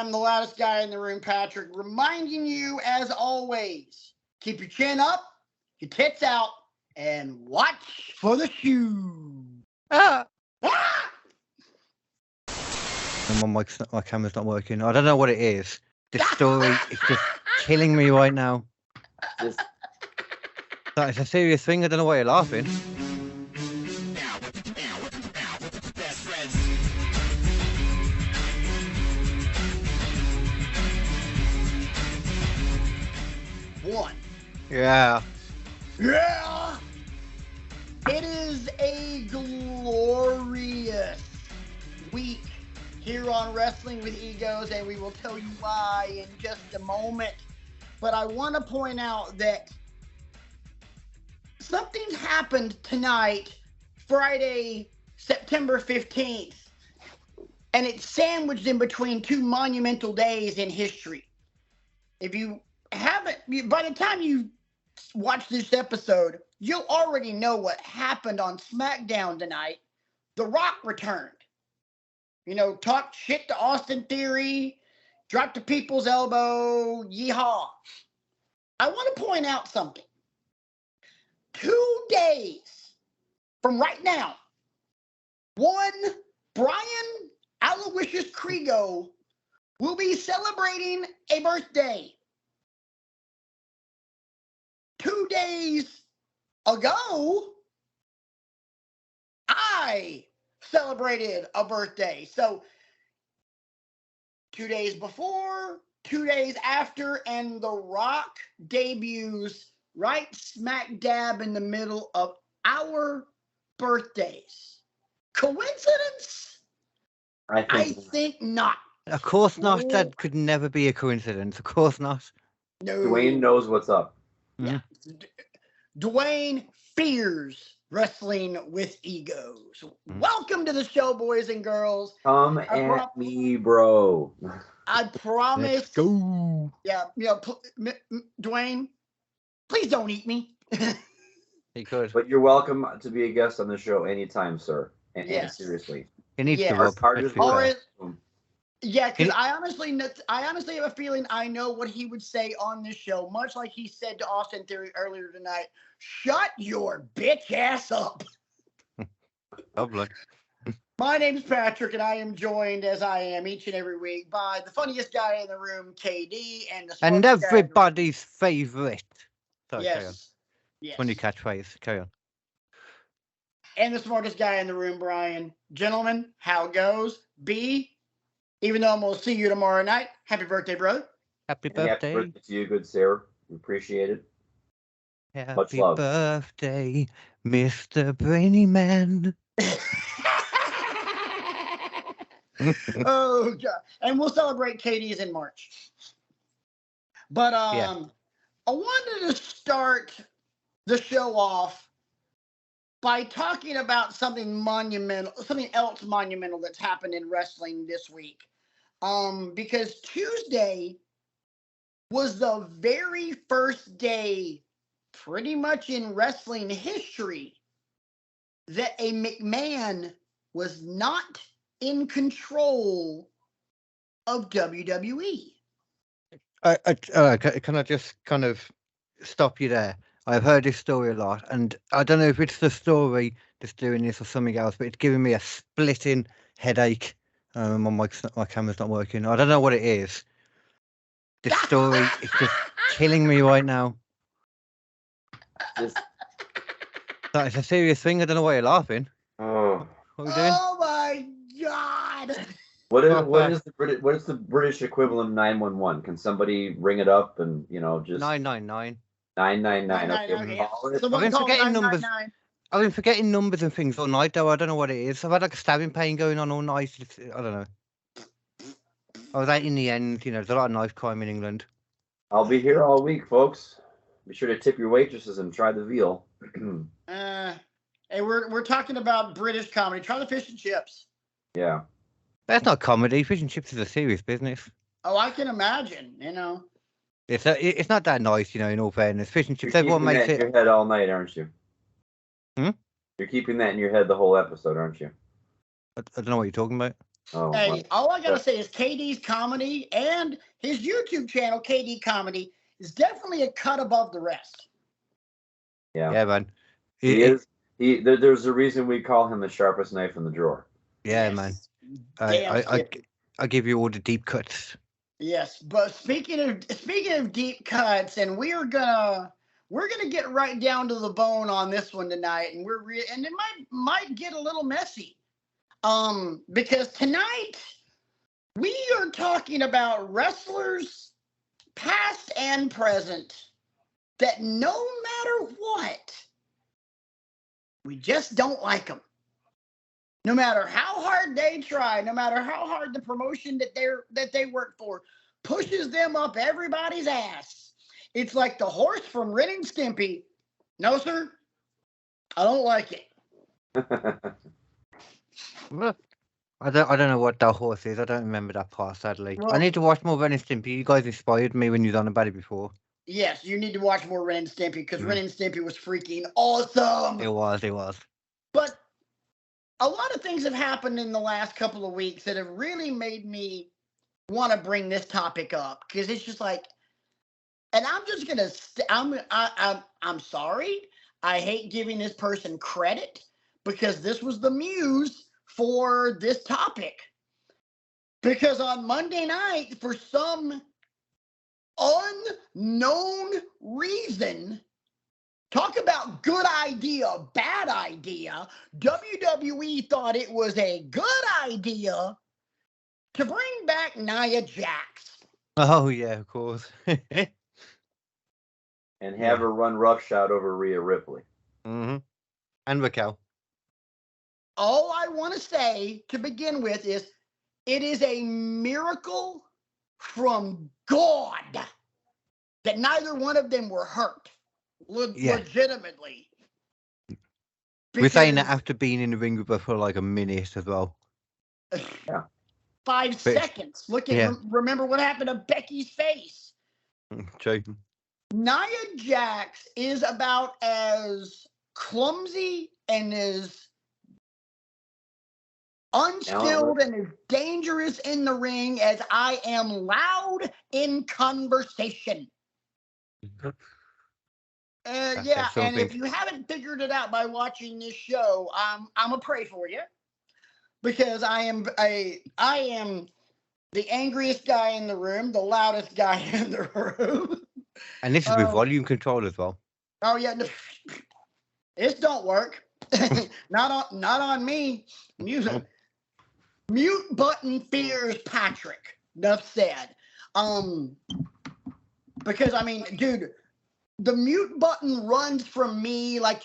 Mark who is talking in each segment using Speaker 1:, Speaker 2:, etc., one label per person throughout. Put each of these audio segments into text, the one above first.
Speaker 1: I'm the loudest guy in the room, Patrick, reminding you, as always, keep your chin up, your tits out, and watch for the shoe.
Speaker 2: Ah!
Speaker 1: Ah!
Speaker 2: And my camera's not working. I don't know what it is. This story is just killing me right now. That is a serious thing. I don't know why you're laughing.
Speaker 1: One.
Speaker 2: Yeah.
Speaker 1: Yeah! It is a glorious week here on Wrestling with Egos, and we will tell you why in just a moment. But I want to point out that something's happened tonight, Friday, September 15th, and it's sandwiched in between two monumental days in history. If you haven't, by the time you watch this episode, you'll already know what happened on SmackDown tonight. The Rock returned. You know, talked shit to Austin Theory, dropped to people's elbow, yeehaw. I want to point out something. 2 days from right now, one Brian Aloysius Kriego will be celebrating a birthday. 2 days ago, I celebrated a birthday. So 2 days before, 2 days after, and The Rock debuts right smack dab in the middle of our birthdays. Coincidence? I think not.
Speaker 2: Of course not. That could never be a coincidence. Of course not.
Speaker 1: No.
Speaker 3: Dwayne knows what's up.
Speaker 1: Yeah. Dwayne fears wrestling with egos. Welcome to the show, boys and girls.
Speaker 3: Come at me, bro.
Speaker 1: I promise.
Speaker 2: Let's go.
Speaker 1: Yeah, Dwayne, please don't eat me.
Speaker 2: He could.
Speaker 3: But you're welcome to be a guest on the show anytime, sir. And
Speaker 1: Yes.
Speaker 3: seriously.
Speaker 2: He needs to
Speaker 1: Yes.
Speaker 2: rub.
Speaker 3: Our
Speaker 2: Let's be
Speaker 1: Or
Speaker 2: fair.
Speaker 1: is- Yeah, because I honestly have a feeling I know what he would say on this show, much like he said to Austin Theory earlier tonight. Shut your bitch ass up.
Speaker 2: Lovely.
Speaker 1: My name's Patrick, and I am joined, as I am each and every week, by the funniest guy in the room, KD, and the
Speaker 2: And
Speaker 1: smartest guy in the room.
Speaker 2: everybody's favourite. Sorry, carry on.
Speaker 1: Yes. Yes.
Speaker 2: Funny catchphrase. Carry on.
Speaker 1: And the smartest guy in the room, Brian. Gentlemen, how it goes? B, even though I'm going to see you tomorrow night, happy birthday, brother.
Speaker 2: Happy
Speaker 3: And happy
Speaker 2: birthday.
Speaker 3: birthday to you, good Sarah. We appreciate it. Much
Speaker 2: Happy
Speaker 3: love.
Speaker 2: birthday, Mr. Brainy Man.
Speaker 1: Oh, God. And we'll celebrate Katie's in March. But
Speaker 2: Yeah.
Speaker 1: I wanted to start the show off by talking about something else monumental that's happened in wrestling this week. Because Tuesday was the very first day, pretty much in wrestling history, that a McMahon was not in control of WWE.
Speaker 2: Can I just kind of stop you there? I've heard this story a lot, and I don't know if it's the story that's doing this or something else, but it's giving me a splitting headache. My camera's not working. I don't know what it is. This story is just killing me right now.
Speaker 3: Just,
Speaker 2: That is a serious thing. I don't know why you're laughing.
Speaker 3: oh.
Speaker 2: What are we doing?
Speaker 1: Oh my God!
Speaker 3: What is the British equivalent of 911? Can somebody ring it up and just
Speaker 2: 999.
Speaker 3: 999? Okay,
Speaker 1: Okay.
Speaker 3: call it.
Speaker 1: Someone
Speaker 2: I've been
Speaker 1: call
Speaker 2: forgetting numbers.
Speaker 1: 999.
Speaker 2: I've been forgetting numbers and things all night, though. I don't know what it is. I've had like a stabbing pain going on all night. I don't know. I was out in the end. There's a lot of knife crime in England.
Speaker 3: I'll be here all week, folks. Be sure to tip your waitresses and try the veal.
Speaker 1: Hey, we're talking about British comedy. Try the fish and chips.
Speaker 3: Yeah.
Speaker 2: That's not comedy. Fish and chips is a serious business.
Speaker 1: Oh, I can imagine.
Speaker 2: It's not that nice, in all fairness. Fish and chips,
Speaker 3: You're
Speaker 2: everyone
Speaker 3: keeping
Speaker 2: makes
Speaker 3: that in
Speaker 2: it.
Speaker 3: your head all night, aren't you?
Speaker 2: Hmm?
Speaker 3: You're keeping that in your head the whole episode, aren't you?
Speaker 2: I don't know what you're talking about.
Speaker 3: Oh,
Speaker 1: Hey, all I gotta say is KD's comedy and his YouTube channel, KD Comedy, is definitely a cut above the rest.
Speaker 2: Yeah, man.
Speaker 3: He is. There's a reason we call him the sharpest knife in the drawer.
Speaker 2: Yeah,
Speaker 1: Yes.
Speaker 2: man.
Speaker 1: Damn
Speaker 2: I give you all the deep cuts.
Speaker 1: Yes, but speaking of deep cuts, and we're gonna get right down to the bone on this one tonight, and and it might get a little messy, because tonight we are talking about wrestlers past and present that no matter what, we just don't like them. No matter how hard they try, no matter how hard the promotion that they work for pushes them up everybody's ass. It's like the horse from Ren and Stimpy. No, sir, I don't like it.
Speaker 2: Well, I don't know what that horse is. I don't remember that part, sadly.
Speaker 1: Well,
Speaker 2: I need to watch more Ren and Stimpy. You guys inspired me when you was on about it before.
Speaker 1: Yes, you need to watch more Ren and Stimpy because Ren and Stimpy was freaking awesome.
Speaker 2: It was.
Speaker 1: But a lot of things have happened in the last couple of weeks that have really made me want to bring this topic up, because it's just like, and I'm just gonna I'm sorry, I hate giving this person credit because this was the muse for this topic, because on Monday night, for some unknown reason, talk about good idea, bad idea, WWE thought it was a good idea to bring back Nia Jax.
Speaker 2: Oh yeah, of course.
Speaker 3: And have her run roughshod over Rhea Ripley.
Speaker 2: Mm-hmm. And Raquel.
Speaker 1: All I want to say to begin with is it is a miracle from God that neither one of them were hurt. Legitimately.
Speaker 2: We're saying that after being in the ring with her for like a minute as well.
Speaker 3: Yeah.
Speaker 1: 5 seconds. Look at remember what happened to Becky's face.
Speaker 2: True.
Speaker 1: Nia Jax is about as clumsy and as unskilled and as dangerous in the ring as I am loud in conversation. And if you haven't figured it out by watching this show, I'm gonna pray for you, because I am the angriest guy in the room, the loudest guy in the room.
Speaker 2: And this is with volume control as well.
Speaker 1: Oh yeah, no, this don't work. not on me. Mute button fears Patrick. Enough said. Because I mean, dude, the mute button runs from me like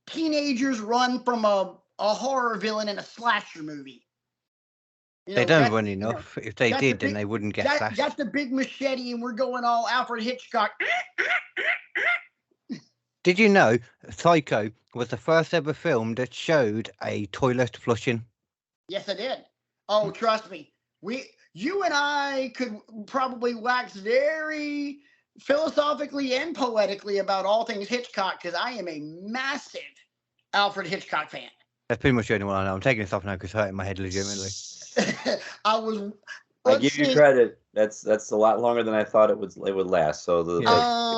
Speaker 1: teenagers run from a horror villain in a slasher movie.
Speaker 2: They don't run enough. If they did, then they wouldn't get slashed.
Speaker 1: Got the big machete, and we're going all Alfred Hitchcock.
Speaker 2: Did you know Psycho was the first ever film that showed a toilet flushing?
Speaker 1: Yes, I did. Oh, trust me. You and I could probably wax very philosophically and poetically about all things Hitchcock, because I am a massive Alfred Hitchcock fan.
Speaker 2: That's pretty much the only one I know. I'm taking this off now because it's hurting my head legitimately.
Speaker 3: I give you credit. That's a lot longer than I thought it would last. So if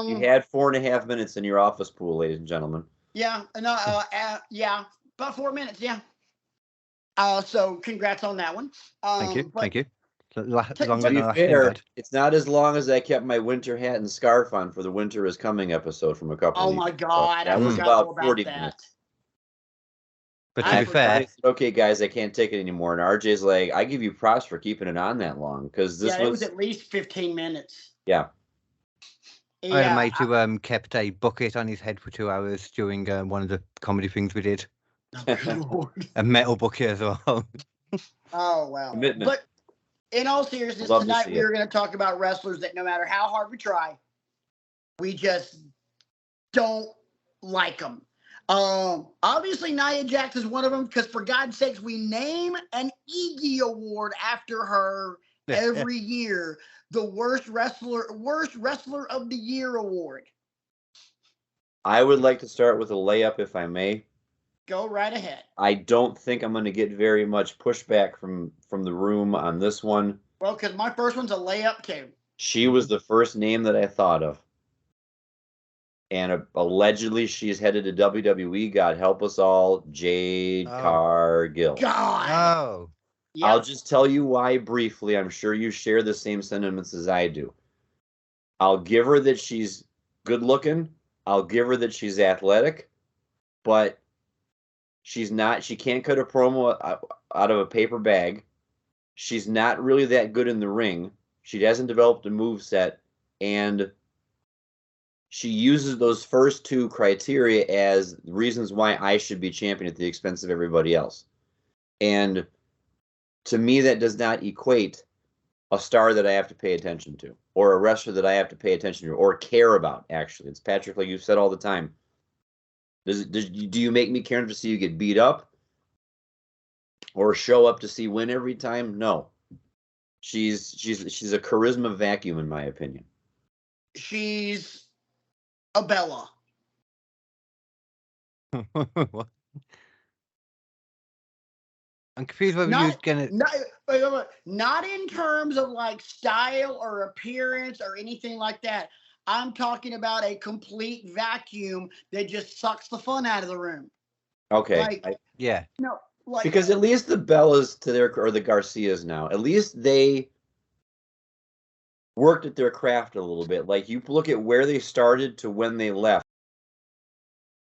Speaker 3: you had 4.5 minutes in your office pool, ladies and gentlemen.
Speaker 1: Yeah, about 4 minutes. Yeah. So congrats on that one.
Speaker 2: Thank you. Longer
Speaker 3: to be fair, it's not as long as I kept my winter hat and scarf on for the Winter is Coming episode from a couple of weeks.
Speaker 1: Oh my God,
Speaker 3: that was about 40 minutes.
Speaker 2: But to be fair,
Speaker 3: okay, guys, I can't take it anymore. And RJ's like, I give you props for keeping it on that long, because this
Speaker 1: it was at least 15 minutes.
Speaker 3: Yeah.
Speaker 2: I had a mate who kept a bucket on his head for 2 hours during one of the comedy things we did.
Speaker 1: Oh, good Lord.
Speaker 2: A metal bucket as well.
Speaker 1: Oh wow!
Speaker 3: Commitment.
Speaker 1: But in all seriousness, tonight we are going to talk about wrestlers that no matter how hard we try, we just don't like them. Obviously Nia Jax is one of them, because for God's sakes, we name an Iggy award after her every year. The worst wrestler of the year award.
Speaker 3: I would like to start with a layup, if I may.
Speaker 1: Go right ahead.
Speaker 3: I don't think I'm going to get very much pushback from the room on this one.
Speaker 1: Well, because my first one's a layup too.
Speaker 3: She was the first name that I thought of. And allegedly she's headed to WWE. God help us all. Jade Cargill.
Speaker 1: God.
Speaker 2: Oh.
Speaker 1: Yep.
Speaker 3: I'll just tell you why briefly. I'm sure you share the same sentiments as I do. I'll give her that she's good looking. I'll give her that she's athletic, but she can't cut a promo out of a paper bag. She's not really that good in the ring. She hasn't developed a moveset, and she uses those first two criteria as reasons why I should be champion at the expense of everybody else. And to me, that does not equate a star that I have to pay attention to, or a wrestler that I have to pay attention to, or care about, actually. It's Patrick, like you've said all the time. Do you make me care to see you get beat up? Or show up to see win every time? No. She's a charisma vacuum, in my opinion.
Speaker 1: She's a Bella.
Speaker 2: What? I'm confused whether you're gonna.
Speaker 1: Not in terms of like style or appearance or anything like that. I'm talking about a complete vacuum that just sucks the fun out of the room.
Speaker 3: Okay.
Speaker 2: Yeah.
Speaker 1: No, like
Speaker 3: because at least the Bellas or the Garcias now, at least they worked at their craft a little bit. Like you look at where they started to when they left.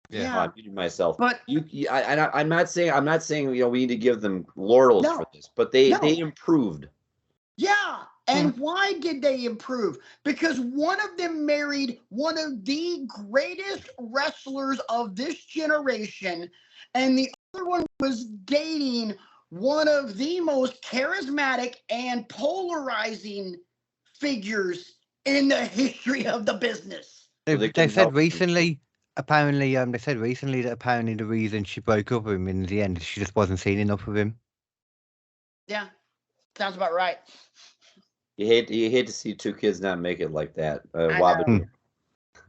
Speaker 1: Yeah.
Speaker 3: I muted myself.
Speaker 1: But
Speaker 3: I'm not saying we need to give them laurels for this, but they improved.
Speaker 1: Yeah. And why did they improve? Because one of them married one of the greatest wrestlers of this generation, and the other one was dating one of the most charismatic and polarizing figures in the history of the business.
Speaker 2: They said recently, apparently, that apparently the reason she broke up with him in the end, she just wasn't seeing enough of him.
Speaker 1: Yeah, sounds about right.
Speaker 3: You hate to see two kids not make it like that.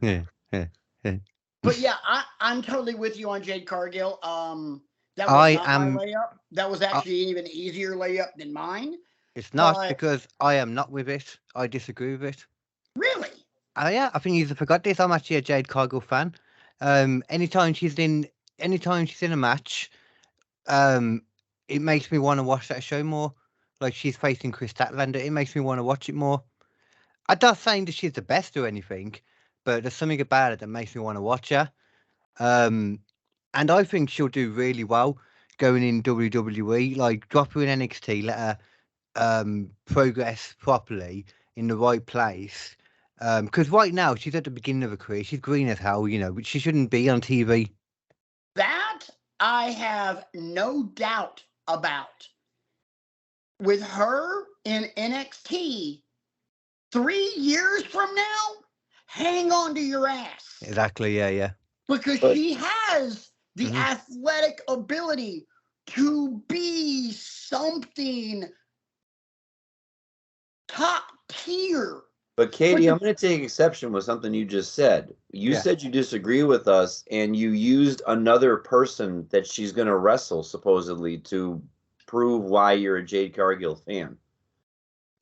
Speaker 2: Yeah.
Speaker 1: But yeah, I'm totally with you on Jade Cargill. That was not my layup. That was actually an even easier layup than mine.
Speaker 2: It's not because I am not with it. I disagree with it.
Speaker 1: Really?
Speaker 2: Yeah, I think you forgot this. I'm actually a Jade Cargill fan. Anytime she's in a match, it makes me want to watch that show more. Like she's facing Chris Statlander, it makes me want to watch it more. I'm not saying that she's the best or anything, but there's something about it that makes me want to watch her. And I think she'll do really well going in WWE. Like drop her in NXT, let her progress properly in the right place. Because right now she's at the beginning of her career. She's green as hell, but she shouldn't be on TV.
Speaker 1: That I have no doubt about. With her in NXT 3 years from now, hang on to your ass.
Speaker 2: Exactly, yeah.
Speaker 1: Because she has the athletic ability to be something top tier.
Speaker 3: But Katie, I'm going to take exception with something you just said. You said you disagree with us, and you used another person that she's going to wrestle, supposedly, to prove why you're a Jade Cargill fan.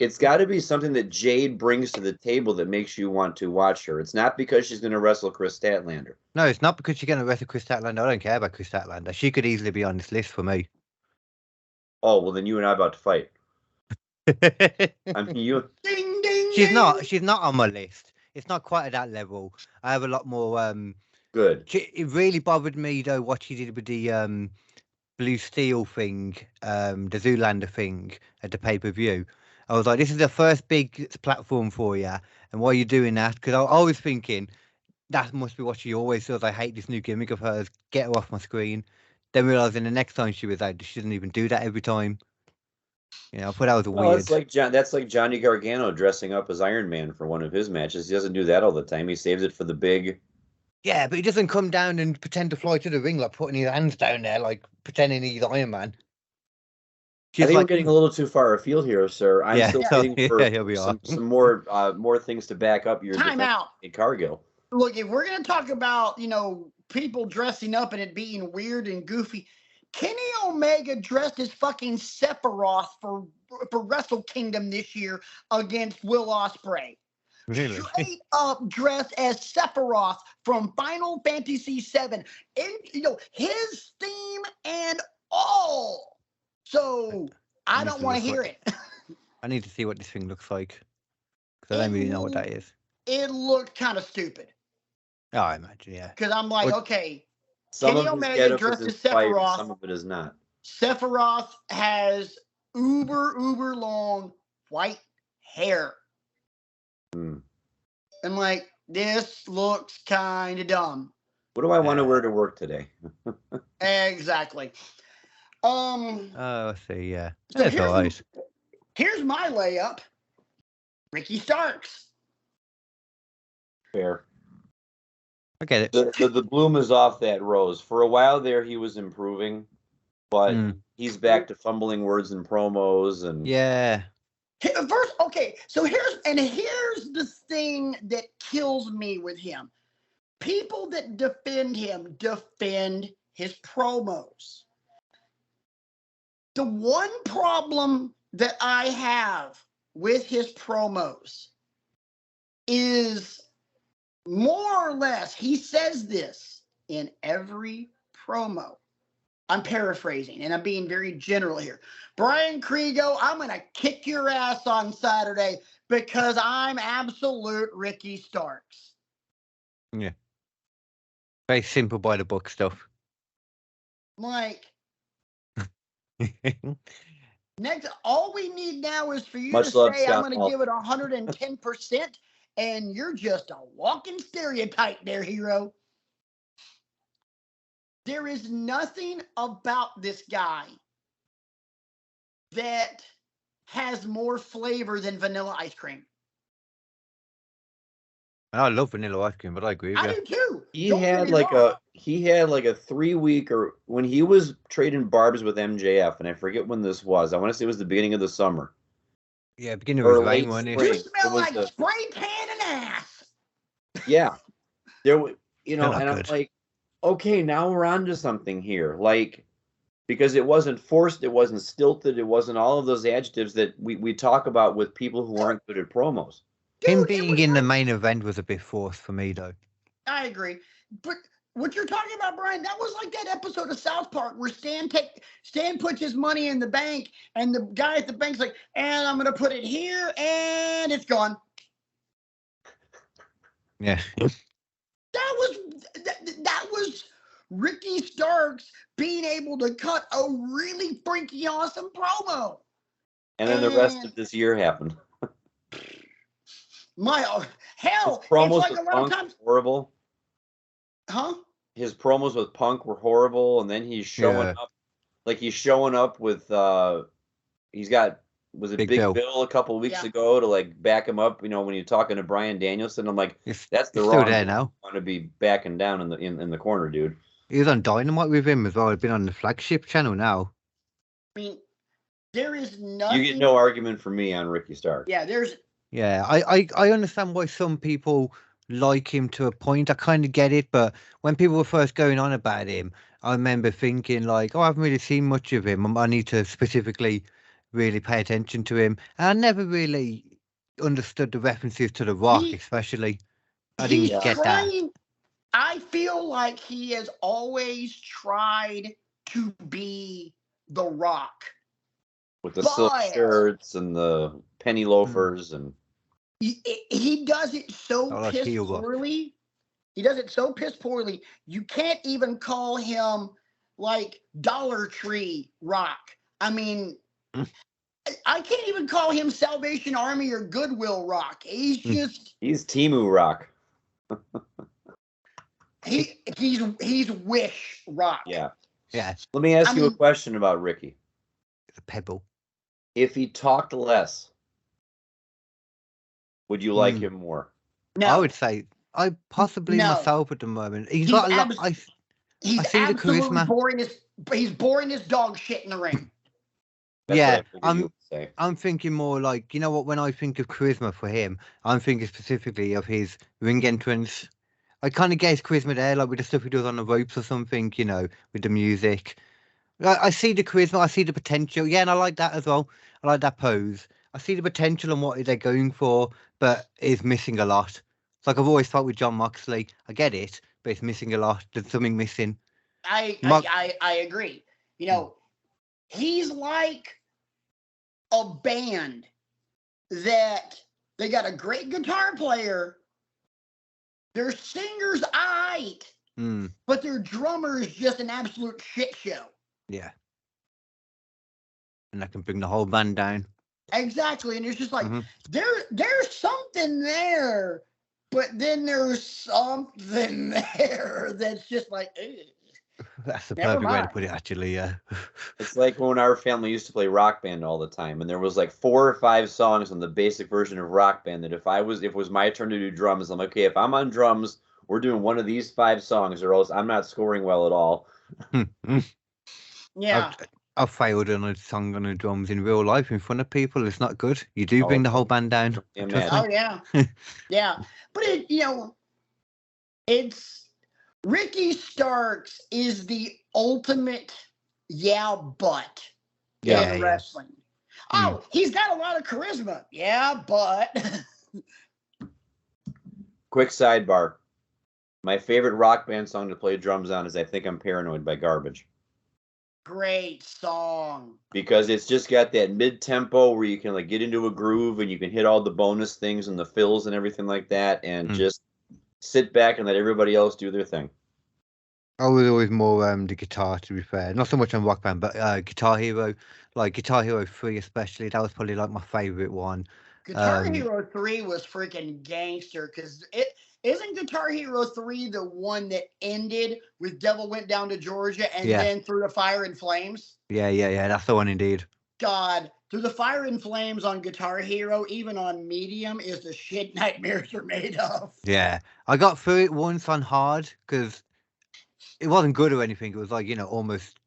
Speaker 3: It's got to be something that Jade brings to the table that makes you want to watch her. It's not because she's going to wrestle Chris Statlander.
Speaker 2: No, it's not because she's going to wrestle Chris Statlander. I don't care about Chris Statlander. She could easily be on this list for me.
Speaker 3: Oh, well, then you and I are about to fight. I mean, you.
Speaker 1: Ding, ding,
Speaker 2: She's not on my list. It's not quite at that level. I have a lot more.
Speaker 3: Good.
Speaker 2: It really bothered me though what she did with the Blue Steel thing, the Zoolander thing at the pay-per-view. I was like, this is the first big platform for you, and why are you doing that? Because I was thinking that must be what she always does. I hate this new gimmick of hers. Get her off my screen. Then realizing the next time she was out, she doesn't even do that every time. I thought that was weird.
Speaker 3: That's like Johnny Gargano dressing up as Iron Man for one of his matches. He doesn't do that all the time. He saves it for the big.
Speaker 2: Yeah, but he doesn't come down and pretend to fly to the ring, like putting his hands down there, like pretending he's Iron Man.
Speaker 3: I think we're getting a little too far afield here, sir. I'm still waiting for some more things to back up your
Speaker 1: time out.
Speaker 3: Cargill.
Speaker 1: Look, if we're going to talk about, people dressing up and it being weird and goofy. Kenny Omega dressed as fucking Sephiroth for Wrestle Kingdom this year against Will Ospreay.
Speaker 2: Really?
Speaker 1: Straight up dressed as Sephiroth from Final Fantasy VII. And, his theme and all. So I don't want to hear it.
Speaker 2: I need to see what this thing looks like. Because I don't really know what that is.
Speaker 1: It looked kind of stupid.
Speaker 2: Oh, I imagine, yeah.
Speaker 1: Because I'm like, okay.
Speaker 3: Some
Speaker 1: Kenny
Speaker 3: of his
Speaker 1: Omega
Speaker 3: getup
Speaker 1: dressed
Speaker 3: is
Speaker 1: as
Speaker 3: inspired,
Speaker 1: Sephiroth.
Speaker 3: some of it is not.
Speaker 1: Sephiroth has uber long white hair. I'm like, this looks kind of dumb.
Speaker 3: What do I want to wear to work today?
Speaker 1: Exactly.
Speaker 2: I see, yeah.
Speaker 1: So
Speaker 2: That's all right.
Speaker 1: Here's my layup. Ricky Starks.
Speaker 3: Fair.
Speaker 2: I get it.
Speaker 3: The bloom is off that rose. For a while there, he was improving, but he's back to fumbling words and promos and
Speaker 2: Yeah.
Speaker 1: First, okay, so here's the thing that kills me with him. People that defend him defend his promos. The one problem that I have with his promos is more or less, he says this in every promo. I'm paraphrasing, and I'm being very general here. Brian Kriego, I'm going to kick your ass on Saturday because I'm absolute Ricky Starks.
Speaker 2: Yeah. Very simple by the book stuff.
Speaker 1: Like, next, all we need now is for you
Speaker 3: Much
Speaker 1: to
Speaker 3: love,
Speaker 1: say, I'm
Speaker 3: Scott
Speaker 1: going to give it 110%, and you're just a walking stereotype there, hero. There is nothing about this guy that has more flavor than vanilla ice cream.
Speaker 2: I love vanilla ice cream, but I agree with you.
Speaker 1: I do too.
Speaker 3: he had like a 3-week, or when he was trading barbs with MJF, and I forget when this was. I want to say it was the beginning of the summer.
Speaker 2: Yeah, beginning of his reign, wasn't
Speaker 1: You
Speaker 2: it?
Speaker 1: smell like spray tan and ass.
Speaker 3: Yeah, there, and
Speaker 2: Still not
Speaker 3: I'm
Speaker 2: good.
Speaker 3: like, okay, now we're on to something here, like, because it wasn't forced, it wasn't stilted, it wasn't all of those adjectives that we talk about with people who aren't good at promos.
Speaker 2: Him being in the main event was a bit forced for me, though.
Speaker 1: I agree, but what you're talking about, Brian, that was like that episode of South Park where Stan puts his money in the bank, and the guy at the bank's like, and I'm gonna put it here, and it's gone.
Speaker 2: Yeah.
Speaker 1: That was Ricky Starks being able to cut a really freaky awesome promo.
Speaker 3: And then the rest of this year happened.
Speaker 1: Hell,
Speaker 3: his promos
Speaker 1: it's like
Speaker 3: with
Speaker 1: a lot
Speaker 3: Punk
Speaker 1: of times.
Speaker 3: Horrible.
Speaker 1: Huh?
Speaker 3: His promos with Punk were horrible, and then he's showing up, like he's showing up with he's got Big Bill a couple of weeks ago to like back him up. When you're talking to Bryan Danielson, I'm like, that's the wrong.
Speaker 2: There now.
Speaker 3: Want to be backing down in the corner, dude.
Speaker 2: He was on Dynamite with him as well. He's been on the flagship channel now.
Speaker 1: I mean, there is nothing.
Speaker 3: You get no argument from me on Ricky Starks.
Speaker 1: Yeah, there's.
Speaker 2: Yeah, I understand why some people like him to a point. I kind of get it, but when people were first going on about him, I remember thinking like, I haven't really seen much of him. I need to specifically really pay attention to him. And I never really understood the references to The Rock, especially. I didn't get that.
Speaker 1: I feel like he has always tried to be The Rock.
Speaker 3: With the silk shirts and the penny loafers and...
Speaker 1: He does it so piss poorly. He does it so piss poorly. You can't even call him like Dollar Tree Rock. I mean, I can't even call him Salvation Army or Goodwill Rock. He's just...
Speaker 3: He's Temu Rock.
Speaker 1: He's Wish Rock.
Speaker 3: Yeah.
Speaker 2: Yeah.
Speaker 3: Let me ask you a question about Ricky.
Speaker 2: It's a pebble.
Speaker 3: If he talked less, would you like him more?
Speaker 1: No.
Speaker 2: I would say myself at the moment. He's got a lot. I see the charisma.
Speaker 1: He's boring as dog shit in the ring.
Speaker 2: Yeah, I'm thinking more like, you know what, when I think of charisma for him, I'm thinking specifically of his ring entrance. I kind of get his charisma there, like with the stuff he does on the ropes or something, you know, with the music. I see the charisma, I see the potential. Yeah, and I like that as well. I like that pose. I see the potential and what they're going for, but it's missing a lot. It's like I've always felt with John Moxley. I get it, but it's missing a lot. There's something missing.
Speaker 1: I agree. You know, he's like a band that they got a great guitar player, their singer's aight, but their drummer is just an absolute shit show.
Speaker 2: Yeah. And that can bring the whole band down.
Speaker 1: Exactly. And it's just like, there's something there, but then there's something there that's just like,
Speaker 2: that's the perfect way to put it, actually. Yeah.
Speaker 3: It's like when our family used to play Rock Band all the time, and there was like 4 or 5 songs on the basic version of Rock Band that if it was my turn to do drums, I'm like, okay, if I'm on drums, we're doing one of these 5 songs, or else I'm not scoring well at all.
Speaker 1: Yeah.
Speaker 2: I've failed on a song on the drums in real life in front of people. It's not good. You do bring the whole band down.
Speaker 1: Oh yeah. Yeah. But it's Ricky Starks is the ultimate but in wrestling. Oh, he's got a lot of charisma. Yeah, but
Speaker 3: quick sidebar. My favorite Rock Band song to play drums on is I Think I'm Paranoid by Garbage.
Speaker 1: Great song.
Speaker 3: Because it's just got that mid-tempo where you can like get into a groove and you can hit all the bonus things and the fills and everything like that and just sit back and let everybody else do their thing.
Speaker 2: I was always more the guitar, to be fair. Not so much on Rock Band, but Guitar Hero. Like Guitar Hero 3 especially, that was probably like my favourite one.
Speaker 1: Guitar Hero 3 was freaking gangster because isn't Guitar Hero 3 the one that ended with Devil Went Down to Georgia and then Through the Fire and Flames?
Speaker 2: Yeah. That's the one indeed.
Speaker 1: God, Through the Fire and Flames on Guitar Hero, even on medium, is the shit nightmares are made of.
Speaker 2: Yeah. I got through it once on hard because it wasn't good or anything. It was like, you know, almost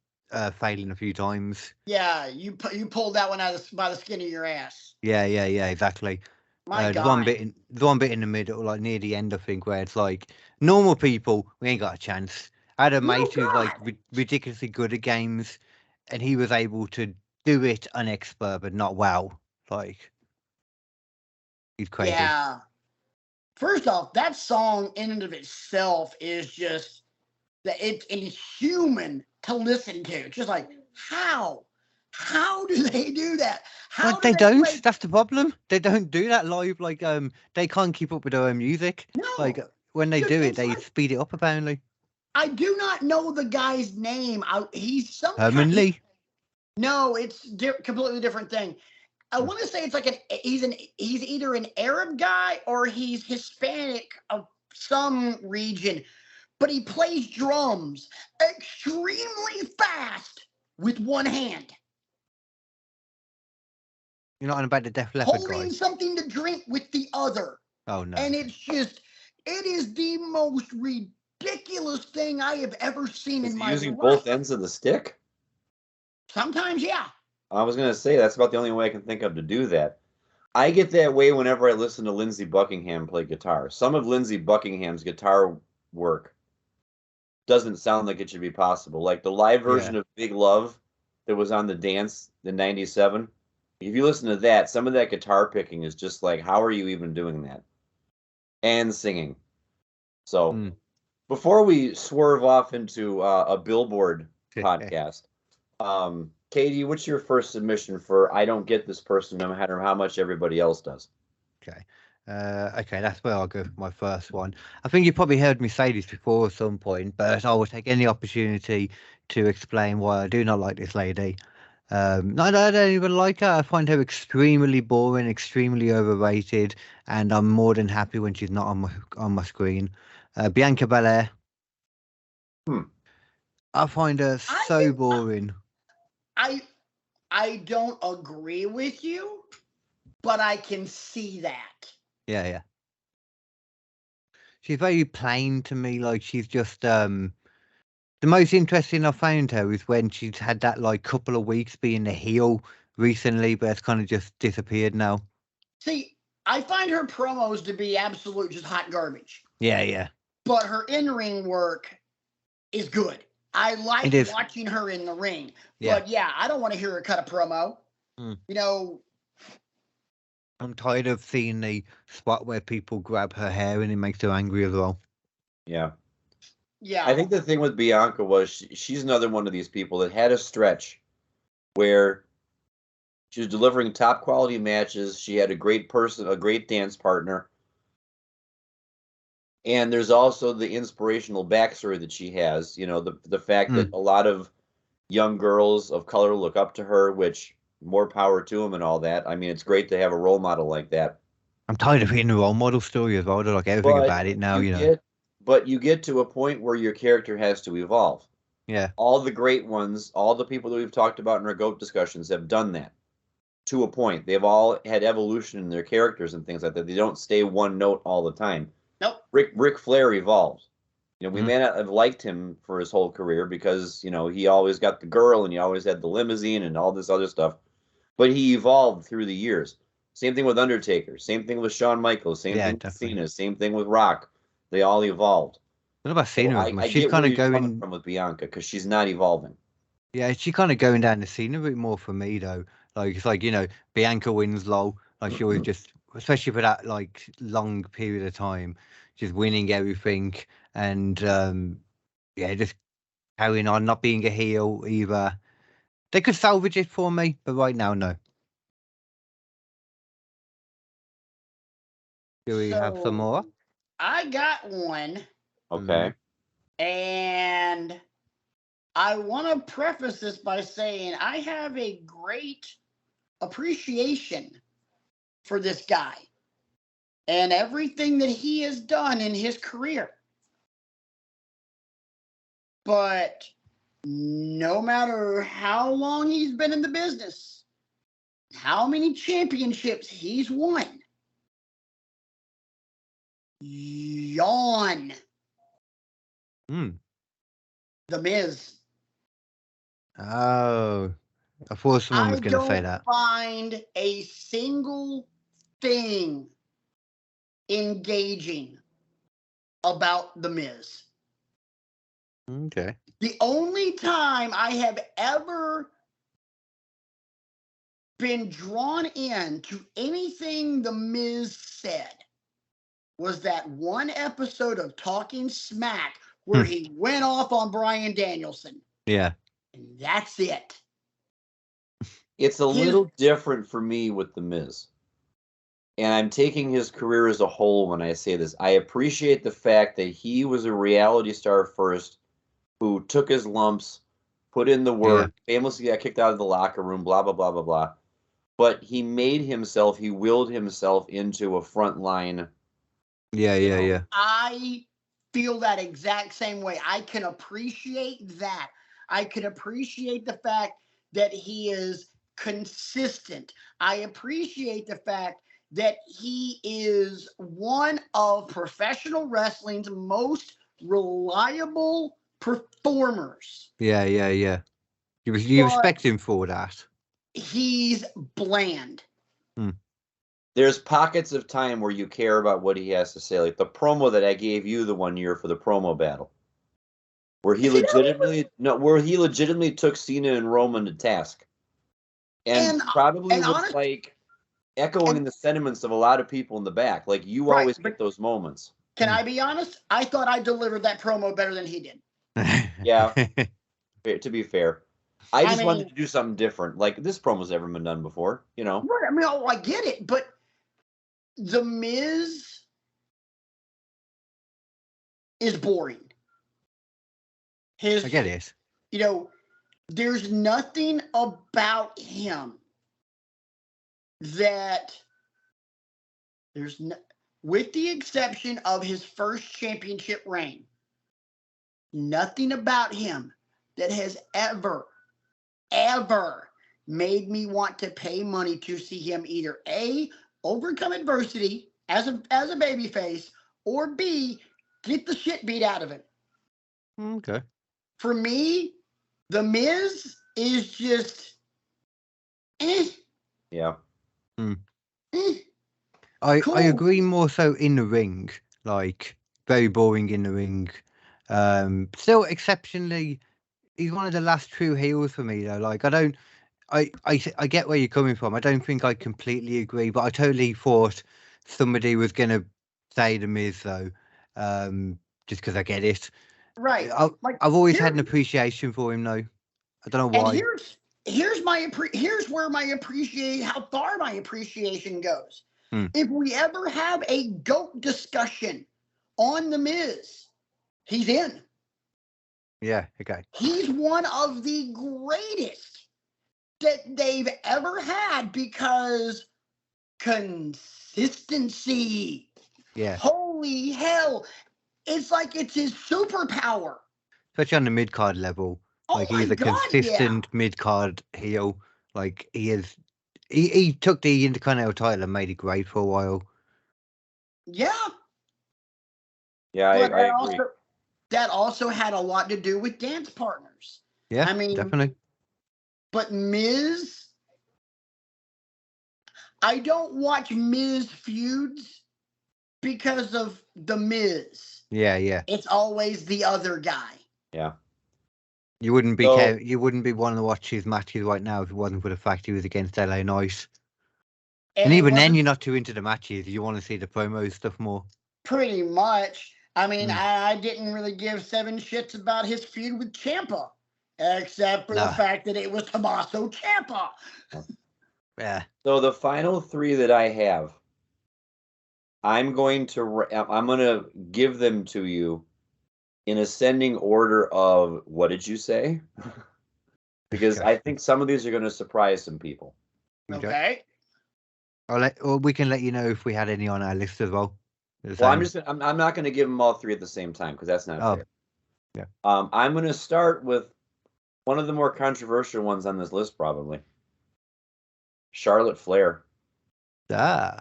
Speaker 2: failing a few times.
Speaker 1: Yeah, you pulled that one out by the skin of your ass.
Speaker 2: Yeah, exactly.
Speaker 1: My God.
Speaker 2: The one bit in the middle, like near the end, I think, where it's like normal people, we ain't got a chance. I had a mate who's like ridiculously good at games, and he was able to do it on expert, but not well. Like, he's crazy.
Speaker 1: Yeah. First off, that song in and of itself is just that it's inhuman to listen to. Just like, how? How do they do that?
Speaker 2: Well, they don't. That's the problem. They don't do that live. Like, they can't keep up with their own music.
Speaker 1: No.
Speaker 2: Like, when they do it, they speed it up, apparently.
Speaker 1: I do not know the guy's name. He's some
Speaker 2: Herman Lee.
Speaker 1: No, it's completely different thing. I want to say it's like he's either an Arab guy or he's Hispanic of some region, but he plays drums extremely fast with one hand.
Speaker 2: You're not on about the Def Leppard guy.
Speaker 1: Holding something to drink with the other.
Speaker 2: Oh, no.
Speaker 1: And it is the most ridiculous thing I have ever seen in my life.
Speaker 3: Using both ends of the stick?
Speaker 1: Sometimes, yeah.
Speaker 3: I was going to say, that's about the only way I can think of to do that. I get that way whenever I listen to Lindsey Buckingham play guitar. Some of Lindsey Buckingham's guitar work doesn't sound like it should be possible. Like the live version of Big Love that was on The Dance in 97. If you listen to that, some of that guitar picking is just like, how are you even doing that? And singing. So before we swerve off into a Billboard podcast, Katie, what's your first submission for I don't get this person no matter how much everybody else does?
Speaker 2: Okay. Okay, that's where I'll go for my first one. I think you probably heard me say this before at some point, but I will take any opportunity to explain why I do not like this lady. I don't even like her. I find her extremely boring, extremely overrated, and I'm more than happy when she's not on my screen. Bianca Belair. I find her so boring.
Speaker 1: I don't agree with you, but I can see that.
Speaker 2: Yeah. She's very plain to me. Like, she's just the most interesting I found her is when she's had that like couple of weeks being a heel recently, but it's kind of just disappeared now.
Speaker 1: See, I find her promos to be absolute just hot garbage.
Speaker 2: Yeah.
Speaker 1: but her in-ring work is good. I like watching her in the ring.
Speaker 2: Yeah.
Speaker 1: But yeah, I don't want to hear her cut a promo. You know,
Speaker 2: I'm tired of seeing the spot where people grab her hair and it makes her angry as well.
Speaker 3: Yeah.
Speaker 1: Yeah.
Speaker 3: I think the thing with Bianca was she's another one of these people that had a stretch where she was delivering top quality matches. She had a great dance partner. And there's also the inspirational backstory that she has. You know, the fact that a lot of young girls of color look up to her, which more power to them and all that. I mean, it's great to have a role model like that.
Speaker 2: I'm tired of hearing the role model story as well. I like everything about it now,
Speaker 3: But you get to a point where your character has to evolve.
Speaker 2: Yeah.
Speaker 3: All the great ones, all the people that we've talked about in our GOAT discussions have done that to a point. They've all had evolution in their characters and things like that. They don't stay one note all the time.
Speaker 1: Nope.
Speaker 3: Ric Flair evolved. You know, we may not have liked him for his whole career because, you know, he always got the girl and he always had the limousine and all this other stuff. But he evolved through the years. Same thing with Undertaker. Same thing with Shawn Michaels. Same thing with Cena. Same thing with Rock. They all evolved.
Speaker 2: What about Cena?
Speaker 3: So she's kind of going from with Bianca because she's not evolving.
Speaker 2: Yeah, she's kind of going down the Cena route more for me though. Like it's like, you know, Bianca wins low. Like she always just, especially for that like long period of time, just winning everything and just carrying on, not being a heel either. They could salvage it for me, but right now, no. Do we have some more?
Speaker 1: I got one.
Speaker 3: Okay.
Speaker 1: And I want to preface this by saying I have a great appreciation for this guy and everything that he has done in his career. But no matter how long he's been in the business, how many championships he's won, yawn. The Miz.
Speaker 2: Oh, I thought someone was going to say that.
Speaker 1: I don't find a single thing engaging about The Miz.
Speaker 2: Okay.
Speaker 1: The only time I have ever been drawn in to anything The Miz said was that one episode of Talking Smack where he went off on Bryan Danielson.
Speaker 2: Yeah.
Speaker 1: And that's it.
Speaker 3: It's a little different for me with The Miz. And I'm taking his career as a whole when I say this. I appreciate the fact that he was a reality star first who took his lumps, put in the work, famously got kicked out of the locker room, blah, blah, blah, blah, blah. But he willed himself into a front line.
Speaker 2: Yeah.
Speaker 1: I feel that exact same way. I can appreciate that. I can appreciate the fact that he is consistent. I appreciate the fact that he is one of professional wrestling's most reliable performers.
Speaker 2: Yeah. You respect him for that.
Speaker 1: He's bland.
Speaker 3: There's pockets of time where you care about what he has to say, like the promo that I gave you the one year for the promo battle, where he legitimately took Cena and Roman to task, and probably was like echoing the sentiments of a lot of people in the back. Like you always get those moments.
Speaker 1: Can I be honest? I thought I delivered that promo better than he did.
Speaker 3: Yeah, to be fair. I just wanted to do something different. Like this promo's never been done before, you know.
Speaker 1: Right. I mean, I get it, but The Miz is boring.
Speaker 2: I get it.
Speaker 1: You know, there's nothing about him that with the exception of his first championship reign, nothing about him that has ever made me want to pay money to see him either A, overcome adversity as a babyface, or B, get the shit beat out of him.
Speaker 2: Okay.
Speaker 1: For me, The Miz is just
Speaker 3: Yeah.
Speaker 2: I agree more so in the ring. Like very boring in the ring. Still exceptionally, he's one of the last true heels for me though. Like I get where you're coming from. I don't think I completely agree, but I totally thought somebody was gonna say the Miz though, just because I get it.
Speaker 1: Right. Like,
Speaker 2: I've always had an appreciation for him though. I don't know why.
Speaker 1: And here's where how far my appreciation goes. If we ever have a GOAT discussion on the Miz, he's in.
Speaker 2: Yeah, okay.
Speaker 1: He's one of the greatest that they've ever had because consistency.
Speaker 2: Yeah.
Speaker 1: Holy hell. It's like it's his superpower.
Speaker 2: Especially on the mid-card level. Like he's a consistent mid-card heel. Like he took the Intercontinental title and made it great for a while.
Speaker 1: Yeah.
Speaker 3: Yeah, I agree.
Speaker 1: That also had a lot to do with dance partners.
Speaker 2: Yeah,
Speaker 1: I mean,
Speaker 2: definitely.
Speaker 1: But Miz, I don't watch Miz feuds because of the Miz.
Speaker 2: Yeah, yeah.
Speaker 1: It's always the other guy.
Speaker 3: Yeah.
Speaker 2: You wouldn't be you wouldn't be wanting to watch his matches right now if it wasn't for the fact he was against LA Knight. And even then, you're not too into the matches. You want to see the promo stuff more.
Speaker 1: Pretty much. I mean, I didn't really give 7 shits about his feud with Ciampa, except for the fact that it was Tommaso Ciampa.
Speaker 2: Yeah.
Speaker 3: So the final 3 that I have, I'm going to give them to you in ascending order of, what did you say? Because I think some of these are going to surprise some people.
Speaker 1: Okay.
Speaker 2: Or we can let you know if we had any on our list as well.
Speaker 3: Well, I'm not going to give them all 3 at the same time because that's not fair.
Speaker 2: Yeah.
Speaker 3: I'm going to start with one of the more controversial ones on this list, probably. Charlotte Flair.
Speaker 2: I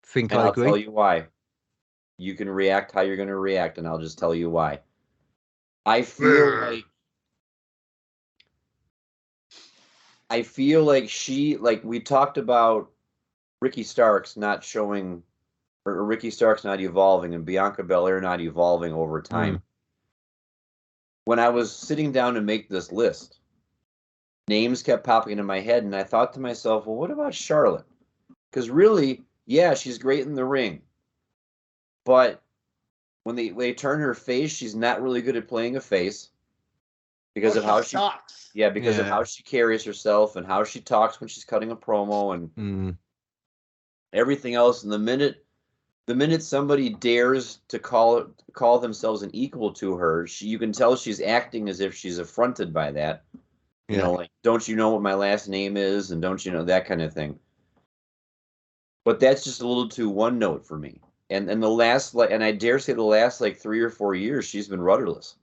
Speaker 2: think
Speaker 3: and
Speaker 2: I agree.
Speaker 3: I'll tell you why. You can react how you're going to react, and I'll just tell you why. I feel like we talked about Ricky Starks not showing, or Ricky Starks not evolving, and Bianca Belair not evolving over time. When I was sitting down to make this list, names kept popping into my head, and I thought to myself, well, what about Charlotte? Because really, yeah, she's great in the ring. But when they turn her face, she's not really good at playing a face because of how she talks. Yeah, because of how she carries herself and how she talks when she's cutting a promo and everything else. And the minute somebody dares to call themselves an equal to her, you can tell she's acting as if she's affronted by that. You know, like, don't you know what my last name is? And don't you know, that kind of thing. But that's just a little too one note for me. And the last, and I dare say the last 3 or 4 years, she's been rudderless.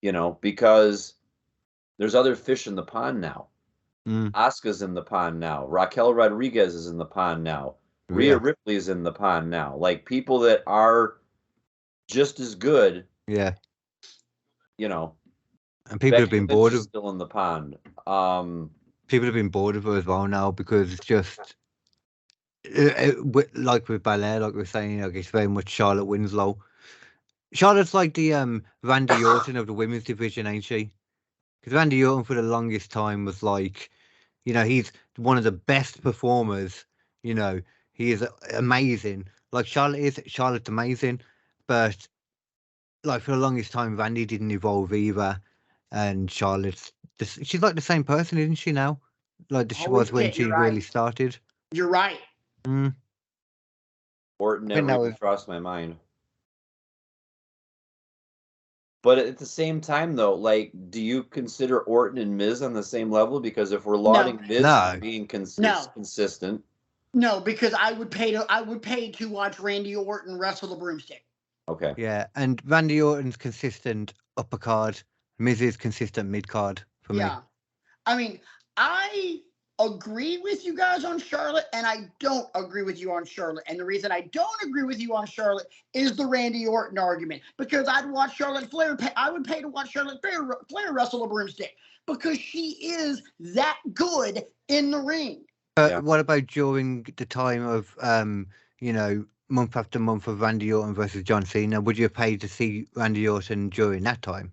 Speaker 3: You know, because there's other fish in the pond now. Asuka's in the pond now. Raquel Rodriguez is in the pond now. Rhea Ripley's in the pond now. Like, people that are just as good.
Speaker 2: Yeah.
Speaker 3: You know.
Speaker 2: And people have been bored of
Speaker 3: still in the pond.
Speaker 2: People have been bored of her as well now because it's just like with Belair, like we're saying, like it's very much Charlotte Winslow. Charlotte's like the Randy Orton of the women's division, ain't she? Because Randy Orton for the longest time was like, you know, he's one of the best performers. You know, he is amazing. Like Charlotte's amazing, but like for the longest time, Randy didn't evolve either, and she's like the same person, isn't she now? Like she was when she really started.
Speaker 1: You're right.
Speaker 3: Orton never even crossed my mind. But at the same time, though, like, do you consider Orton and Miz on the same level? Because if we're lauding Miz as being consistent,
Speaker 1: no, because I would pay to watch Randy Orton wrestle the broomstick.
Speaker 3: Okay.
Speaker 2: Yeah, and Randy Orton's consistent upper card, Miz is consistent mid card for me.
Speaker 1: Yeah, I mean, I agree with you guys on Charlotte, and I don't agree with you on Charlotte. And the reason I don't agree with you on Charlotte is the Randy Orton argument. Because I'd watch Charlotte Flair. I would pay to watch Charlotte Flair wrestle a broomstick because she is that good in the ring.
Speaker 2: What about during the time of you know, month after month of Randy Orton versus John Cena, would you have paid to see Randy Orton during that time?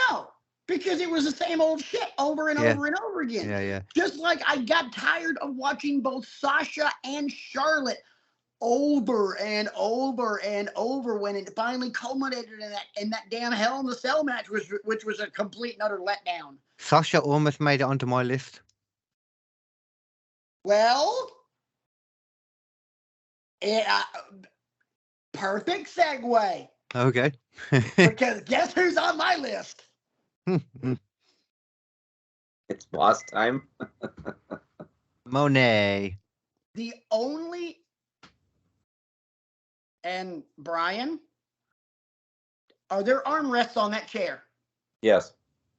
Speaker 1: No, because it was the same old shit over and over and over again.
Speaker 2: Yeah.
Speaker 1: Just like I got tired of watching both Sasha and Charlotte over and over and over when it finally culminated in that damn Hell in the Cell match, which was a complete and utter letdown.
Speaker 2: Sasha almost made it onto my list.
Speaker 1: Well, perfect segue.
Speaker 2: Okay.
Speaker 1: Because guess who's on my list?
Speaker 3: It's boss time.
Speaker 2: Monet.
Speaker 1: The only... And Brian, are there armrests on that chair?
Speaker 3: Yes.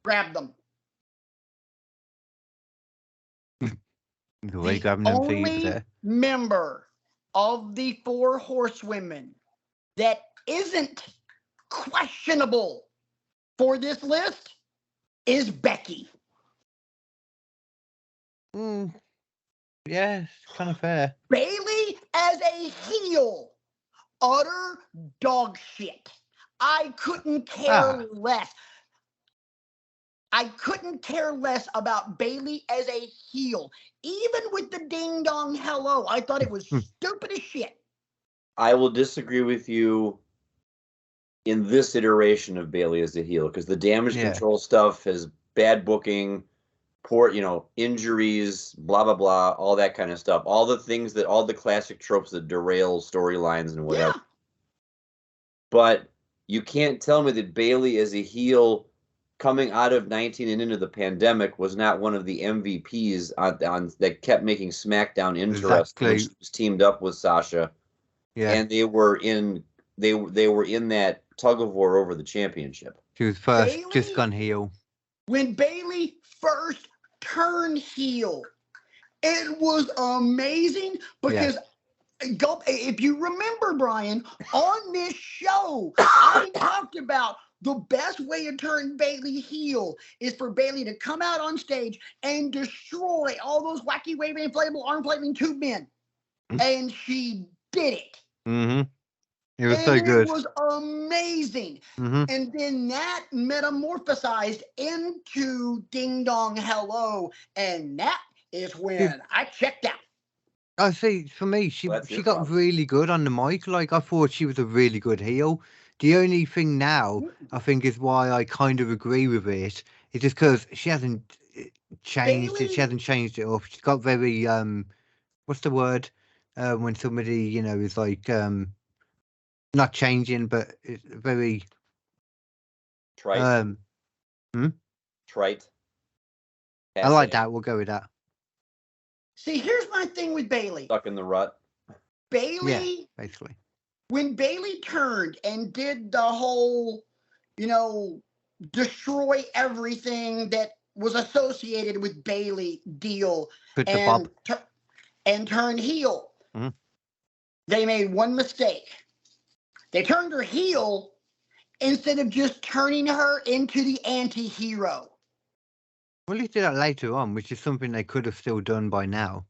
Speaker 1: Grab them.
Speaker 2: The only
Speaker 1: member of the 4 horsewomen that isn't questionable for this list is Becky.
Speaker 2: Yeah, it's kind of fair.
Speaker 1: Bailey as a heel, utter dog shit. I couldn't care less. I couldn't care less about Bailey as a heel. Even with the ding dong hello, I thought it was stupid as shit.
Speaker 3: I will disagree with you in this iteration of Bailey as a heel, because the damage control stuff has bad booking, poor, injuries, blah, blah, blah, all that kind of stuff. All the things all the classic tropes that derail storylines and whatever.
Speaker 1: Yeah.
Speaker 3: But you can't tell me that Bailey as a heel coming out of 19 and into the pandemic was not one of the MVPs on that kept making SmackDown interesting. When she was teamed up with Sasha. Yeah. And they were in that tug of war over the championship.
Speaker 2: She was first just gone heel.
Speaker 1: When Bailey first turned heel, it was amazing because if you remember, Brian, on this show, I talked about the best way to turn Bailey heel is for Bailey to come out on stage and destroy all those wacky, waving, inflatable, arm-flaming tube men. And she did it.
Speaker 2: Mm-hmm. It was so good.
Speaker 1: It was amazing. Mm-hmm. And then that metamorphosized into Ding Dong Hello. And that is when I checked out.
Speaker 2: I see. For me, she got really good on the mic. Like, I thought she was a really good heel. The only thing now, I think, is why I kind of agree with it, is just because she hasn't changed it. She hasn't changed it up. She's got very, what's the word? When somebody, is like, not changing, but it's very...
Speaker 3: Trite. Trite.
Speaker 2: I like that. We'll go with that.
Speaker 1: See, here's my thing with Bailey.
Speaker 3: Stuck in the rut.
Speaker 1: Bailey,
Speaker 2: basically.
Speaker 1: When Bailey turned and did the whole, destroy everything that was associated with Bailey deal and turned heel, they made one mistake. They turned her heel instead of just turning her into the anti-hero.
Speaker 2: Well, he did that later on, which is something they could have still done by now.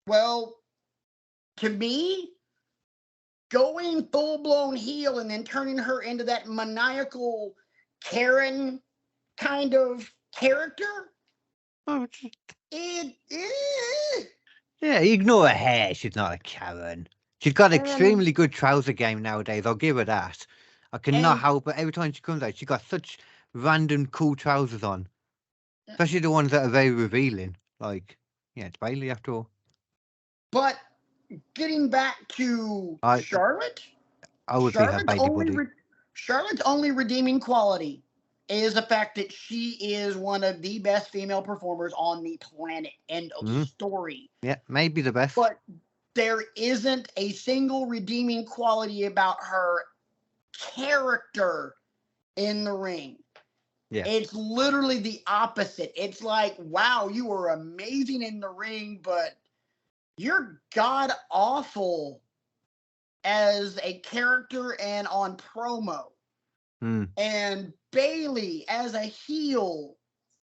Speaker 1: Well, to me, going full-blown heel and then turning her into that maniacal Karen kind of character,
Speaker 2: Yeah, ignore her hair. She's not a Karen. She's got extremely good trouser game nowadays. I'll give her that. I cannot help it. Every time she comes out, she got such random cool trousers on. Especially the ones that are very revealing. Like, it's Bailey after all.
Speaker 1: But getting back to Charlotte,
Speaker 2: I would say her Bailey buddy.
Speaker 1: Charlotte's only redeeming quality is the fact that she is one of the best female performers on the planet. End of story.
Speaker 2: Yeah, maybe the best.
Speaker 1: But there isn't a single redeeming quality about her character in the ring. Yeah. It's literally the opposite. It's like, wow, you were amazing in the ring, but you're god awful as a character and on promo. And Bailey as a heel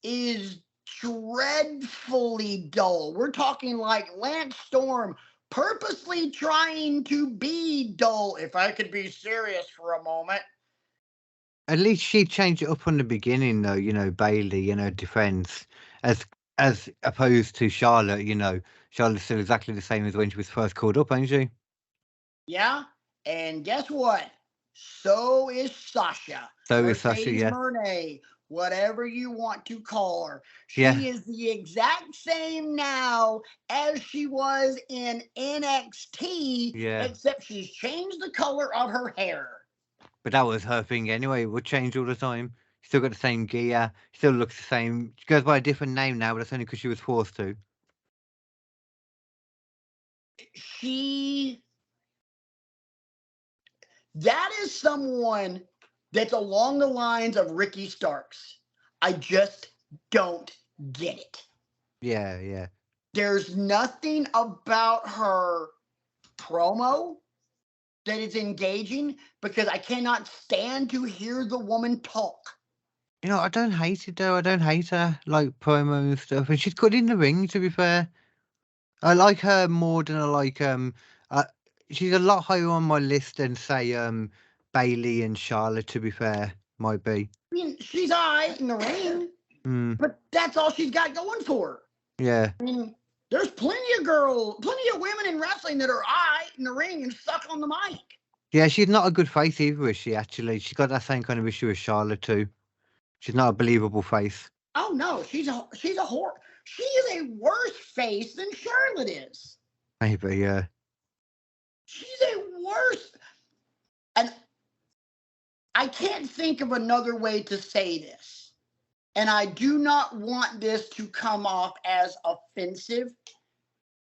Speaker 1: is dreadfully dull. We're talking like Lance Storm purposely trying to be dull, if I could be serious for a moment.
Speaker 2: At least she changed it up from the beginning, though. Bailey, defense, as opposed to Charlotte. Charlotte's still exactly the same as when she was first called up, ain't she?
Speaker 1: Yeah, and guess what? So is Sasha.
Speaker 2: So is Sasha,
Speaker 1: Mercedes
Speaker 2: yeah.
Speaker 1: Moné, whatever you want to call her. She
Speaker 2: Yeah.
Speaker 1: is the exact same now as she was in NXT,
Speaker 2: Yeah.
Speaker 1: except she's changed the color of her hair.
Speaker 2: But that was her thing anyway. It would change all the time. She still got the same gear. Still looks the same. She goes by a different name now, but that's only because she was forced to.
Speaker 1: That is someone that's along the lines of Ricky Starks. I just don't get it.
Speaker 2: Yeah, yeah.
Speaker 1: There's nothing about her promo that is engaging because I cannot stand to hear the woman talk.
Speaker 2: I don't hate it though. I don't hate her promo and stuff, and she's good in the ring. To be fair, I like her more than I like she's a lot higher on my list than say Bailey and Charlotte. To be fair, might be.
Speaker 1: I mean, she's all right in the ring, but that's all she's got going for her.
Speaker 2: Yeah.
Speaker 1: I mean, there's plenty of women in wrestling that are all right in the ring and suck on the mic.
Speaker 2: Yeah, she's not a good face either, is she? Actually, she's got that same kind of issue as Charlotte too. She's not a believable face.
Speaker 1: Oh no, she's a whore. She is a worse face than Charlotte is.
Speaker 2: Maybe, yeah.
Speaker 1: She's a worse, and I can't think of another way to say this. And I do not want this to come off as offensive.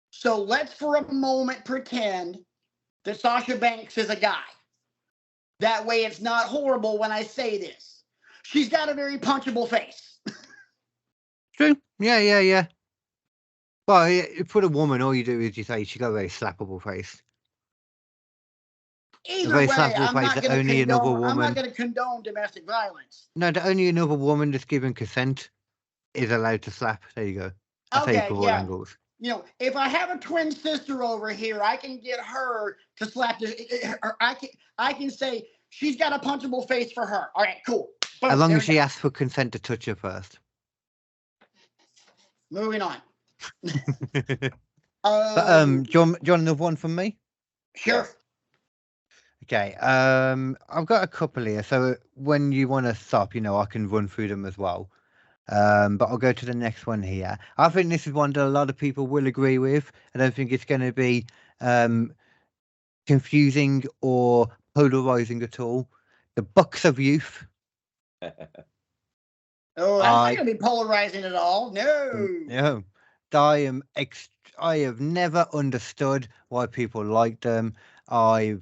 Speaker 1: So let's for a moment pretend that Sasha Banks is a guy. That way it's not horrible when I say this. She's got a very punchable face.
Speaker 2: True. Yeah. Well, for the woman, all you do is you say she got a very slappable face.
Speaker 1: Either way, I'm not going to condone domestic violence.
Speaker 2: No, the only another woman that's given consent is allowed to slap. There you go. That's
Speaker 1: okay,
Speaker 2: for all angles.
Speaker 1: If I have a twin sister over here, I can get her to slap this. I can say she's got a punchable face for her. All right, cool.
Speaker 2: Boom, as long as she asks for consent to touch her first.
Speaker 1: Moving on.
Speaker 2: But do you want another one from me?
Speaker 1: Sure.
Speaker 2: Okay. I've got a couple here. So when you want to stop, I can run through them as well. But I'll go to the next one here. I think this is one that a lot of people will agree with. I don't think it's going to be confusing or polarizing at all. The Bucks of Youth.
Speaker 1: Oh, that's not going to be polarizing at all. No.
Speaker 2: I have never understood why people like them. I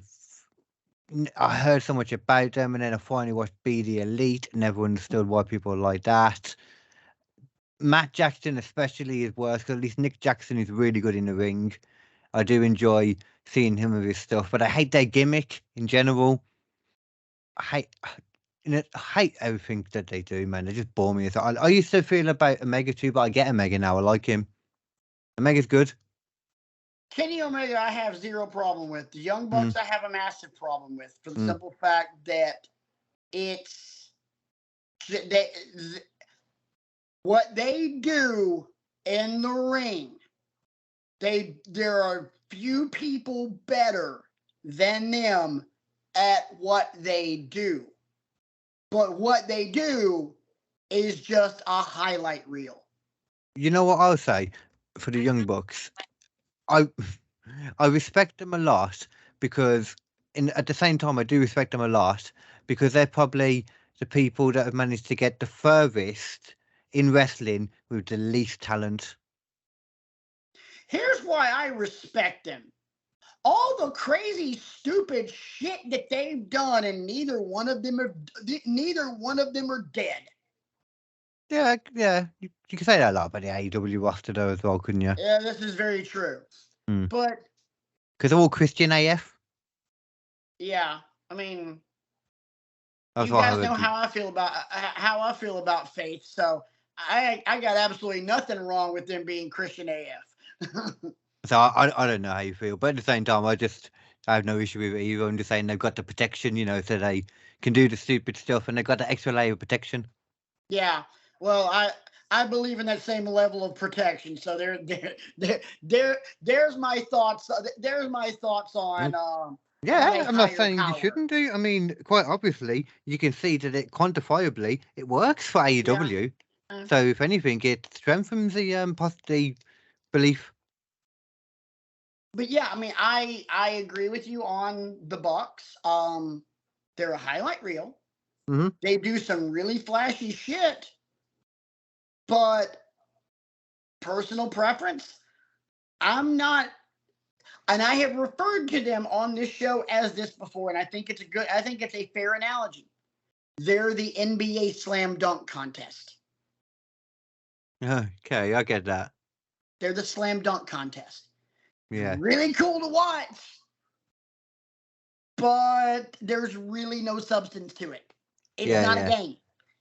Speaker 2: heard so much about them, and then I finally watched Be the Elite. Never understood why people like that. Matt Jackson especially is worse, because at least Nick Jackson is really good in the ring. I do enjoy seeing him with his stuff, but I hate their gimmick in general. I hate everything that they do, man. They just bore me. I used to feel about Omega too, but I get Omega now. I like him. Omega's good.
Speaker 1: Kenny Omega, I have zero problem with. The Young Bucks, I have a massive problem with, for the simple fact that what they do in the ring, there are few people better than them at what they do. But what they do is just a highlight reel.
Speaker 2: You know what I'll say for the Young Bucks? I respect them a lot because at the same time I do respect them a lot because they're probably the people that have managed to get the furthest in wrestling with the least talent.
Speaker 1: Here's why I respect them. All the crazy, stupid shit that they've done, and neither one of them are dead.
Speaker 2: Yeah. You can say that a lot about the AEW roster though as well, couldn't you?
Speaker 1: Yeah, this is very true. But
Speaker 2: because they're all Christian AF.
Speaker 1: Yeah, I mean, you guys know how I feel about faith, so I got absolutely nothing wrong with them being Christian AF.
Speaker 2: So I don't know how you feel, but at the same time, I have no issue with it either. I'm just saying they've got the protection, so they can do the stupid stuff, and they've got the extra layer of protection.
Speaker 1: Yeah. Well, I believe in that same level of protection. So there's my thoughts. There's my thoughts on
Speaker 2: Yeah,
Speaker 1: a
Speaker 2: I'm not
Speaker 1: higher
Speaker 2: saying you
Speaker 1: power.
Speaker 2: shouldn't do. I mean, quite obviously, you can see that it quantifiably it works for AEW.
Speaker 1: Yeah.
Speaker 2: So if anything, it strengthens the the belief.
Speaker 1: But yeah, I mean, I agree with you on the Bucks. They're a highlight reel.
Speaker 2: Mm-hmm.
Speaker 1: They do some really flashy shit, but personal preference, I'm not. And I have referred to them on this show as this before, and I think it's a fair analogy. They're the NBA slam dunk contest.
Speaker 2: Okay, I get that.
Speaker 1: They're the slam dunk contest.
Speaker 2: Yeah.
Speaker 1: Really cool to watch, but there's really no substance to it. It's not a game.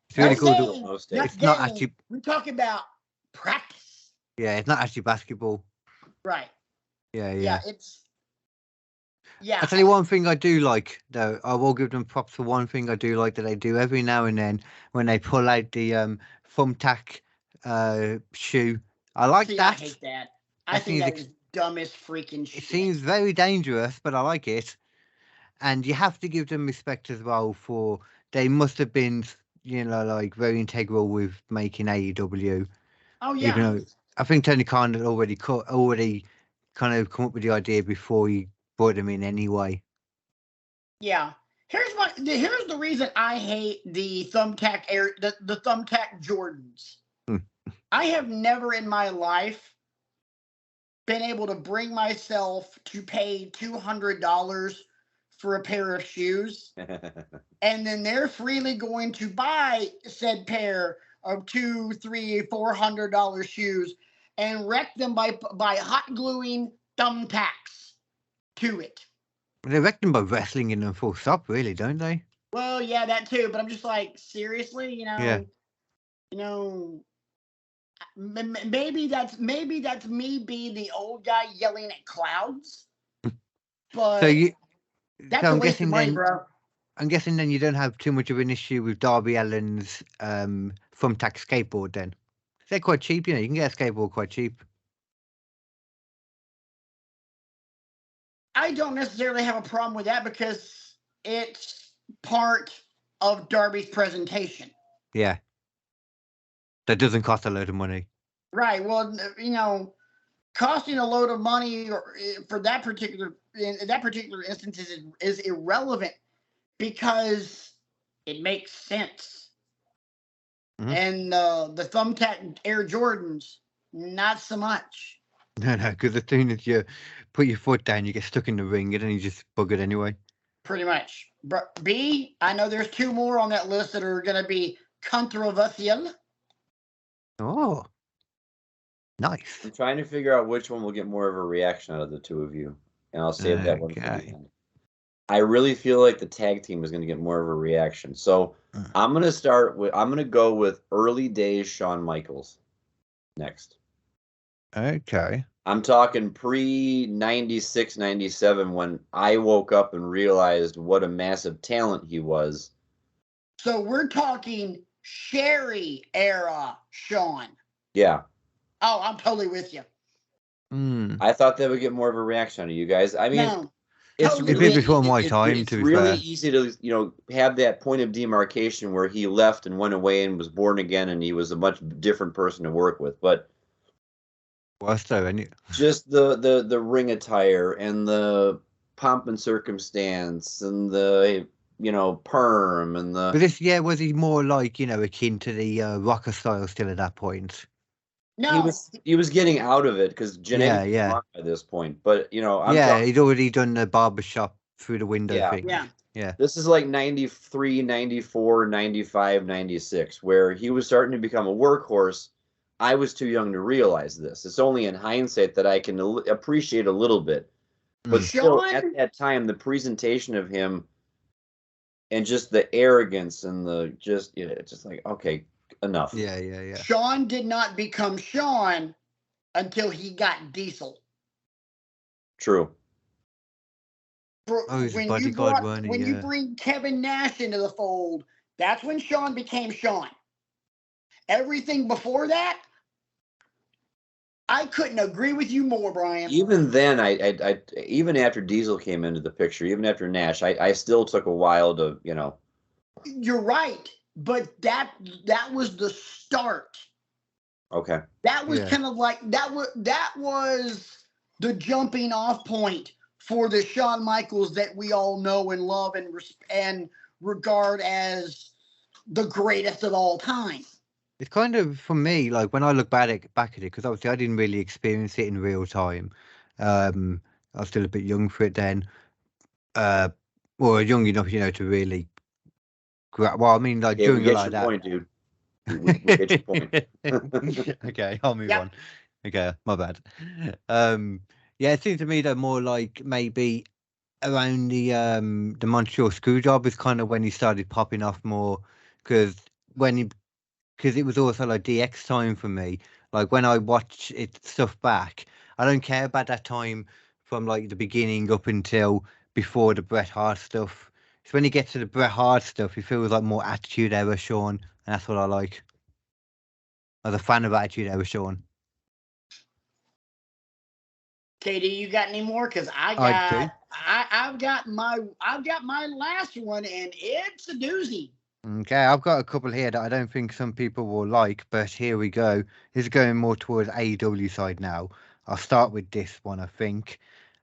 Speaker 2: It's really cool.
Speaker 1: It's not actually. We're talking about practice.
Speaker 2: Yeah, it's not actually basketball.
Speaker 1: Right.
Speaker 2: Yeah.
Speaker 1: Yeah.
Speaker 2: I'll tell you one thing I do like, though. I will give them props for one thing I do like that they do every now and then when they pull out the thumbtack shoe. I like that.
Speaker 1: I hate that. I think that is dumbest freaking shit.
Speaker 2: It seems very dangerous, but I like it. And you have to give them respect as well for they must have been, like very integral with making AEW.
Speaker 1: Oh yeah.
Speaker 2: Even though I think Tony Khan had already kind of come up with the idea before he brought them in anyway.
Speaker 1: Yeah. Here's the reason I hate the thumbtack the thumbtack Jordans. I have never in my life been able to bring myself to pay $200 for a pair of shoes, and then they're freely going to buy said pair of $200, $300, $400 shoes and wreck them by hot gluing thumbtacks to it.
Speaker 2: They wreck them by wrestling in them full stop, really, don't they?
Speaker 1: Well, yeah, that too. But I'm just like, seriously, maybe that's me being the old guy yelling at clouds. But that's a waste of money, bro.
Speaker 2: I'm guessing then you don't have too much of an issue with Darby Allin's thumbtack skateboard then. They're quite cheap, you can get a skateboard quite cheap.
Speaker 1: I don't necessarily have a problem with that because it's part of Darby's presentation.
Speaker 2: Yeah. That doesn't cost a load of money.
Speaker 1: Right. Well, costing a load of money for that particular instance is irrelevant because it makes sense. Mm-hmm. And the thumbtack Air Jordans, not so much.
Speaker 2: No, because as soon as you put your foot down, you get stuck in the ring, and then you just bug it anyway.
Speaker 1: Pretty much. B, I know there's two more on that list that are going to be controversial.
Speaker 2: Oh, nice.
Speaker 3: I'm trying to figure out which one will get more of a reaction out of the two of you, and I'll save that one for the end. I really feel like the tag team is going to get more of a reaction. So I'm going to go with early days Shawn Michaels next.
Speaker 2: Okay.
Speaker 3: I'm talking pre-96, 97 when I woke up and realized what a massive talent he was.
Speaker 1: So we're talking Sherry era Shawn.
Speaker 3: Yeah.
Speaker 1: Oh, I'm totally with you.
Speaker 3: I thought that would get more of a reaction out of you guys. I mean,
Speaker 2: it's really before my time.
Speaker 3: It's really easy to have that point of demarcation where he left and went away and was born again, and he was a much different person to work with. But just the ring attire and the pomp and circumstance and the perm and the.
Speaker 2: But this, was he more like akin to the rocker style still at that point?
Speaker 1: No,
Speaker 3: he was getting out of it because genetics was wrong by this point. But he'd
Speaker 2: already done the barbershop through the window thing.
Speaker 1: Yeah.
Speaker 3: This is like 93, 94, 95, 96, where he was starting to become a workhorse. I was too young to realize this. It's only in hindsight that I can appreciate a little bit. But still, at that time, the presentation of him and just the arrogance and it's just like, okay, enough.
Speaker 2: Yeah.
Speaker 1: Shawn did not become Shawn until he got Diesel.
Speaker 3: True.
Speaker 2: Oh, he's a
Speaker 1: When
Speaker 2: bodyguard, weren't he?
Speaker 1: when you
Speaker 2: Yeah.
Speaker 1: bring Kevin Nash into the fold, that's when Shawn became Shawn. Everything before that, I couldn't agree with you more, Brian.
Speaker 3: Even then, I even after Diesel came into the picture, even after Nash, I still took a while to, you know.
Speaker 1: You're right, but that was the start.
Speaker 3: Okay.
Speaker 1: That was
Speaker 2: Yeah.
Speaker 1: kind of like that was the jumping off point for the Shawn Michaels that we all know and love and regard as the greatest of all time.
Speaker 2: It's kind of, for me, like when I look back at it, because obviously I didn't really experience it in real time. I was still a bit young for it then, or young enough, you know, to really. Well, I mean, like
Speaker 3: Yeah, we
Speaker 2: during a
Speaker 3: get
Speaker 2: lot
Speaker 3: your
Speaker 2: of
Speaker 3: point, dude. We get your point.
Speaker 2: that. Okay, I'll move
Speaker 1: Yep.
Speaker 2: on. Okay, my bad. Yeah, it seems to me that more like maybe around the Montreal Screwjob is kind of when he started popping off more, because it was also like DX time for me. Like when I watch it stuff back, I don't care about that time from like the beginning up until before the Bret Hart stuff. It's when you get to the Bret Hart stuff, it feels like more Attitude Era Sean, and that's what I like. I was a fan of Attitude Era Sean.
Speaker 1: KD, you got any more? Because
Speaker 2: I do.
Speaker 1: I've got my last one, and it's a doozy.
Speaker 2: Okay, I've got a couple here that I don't think some people will like, but here we go. This is going more towards AEW side now. I'll start with this one, I think.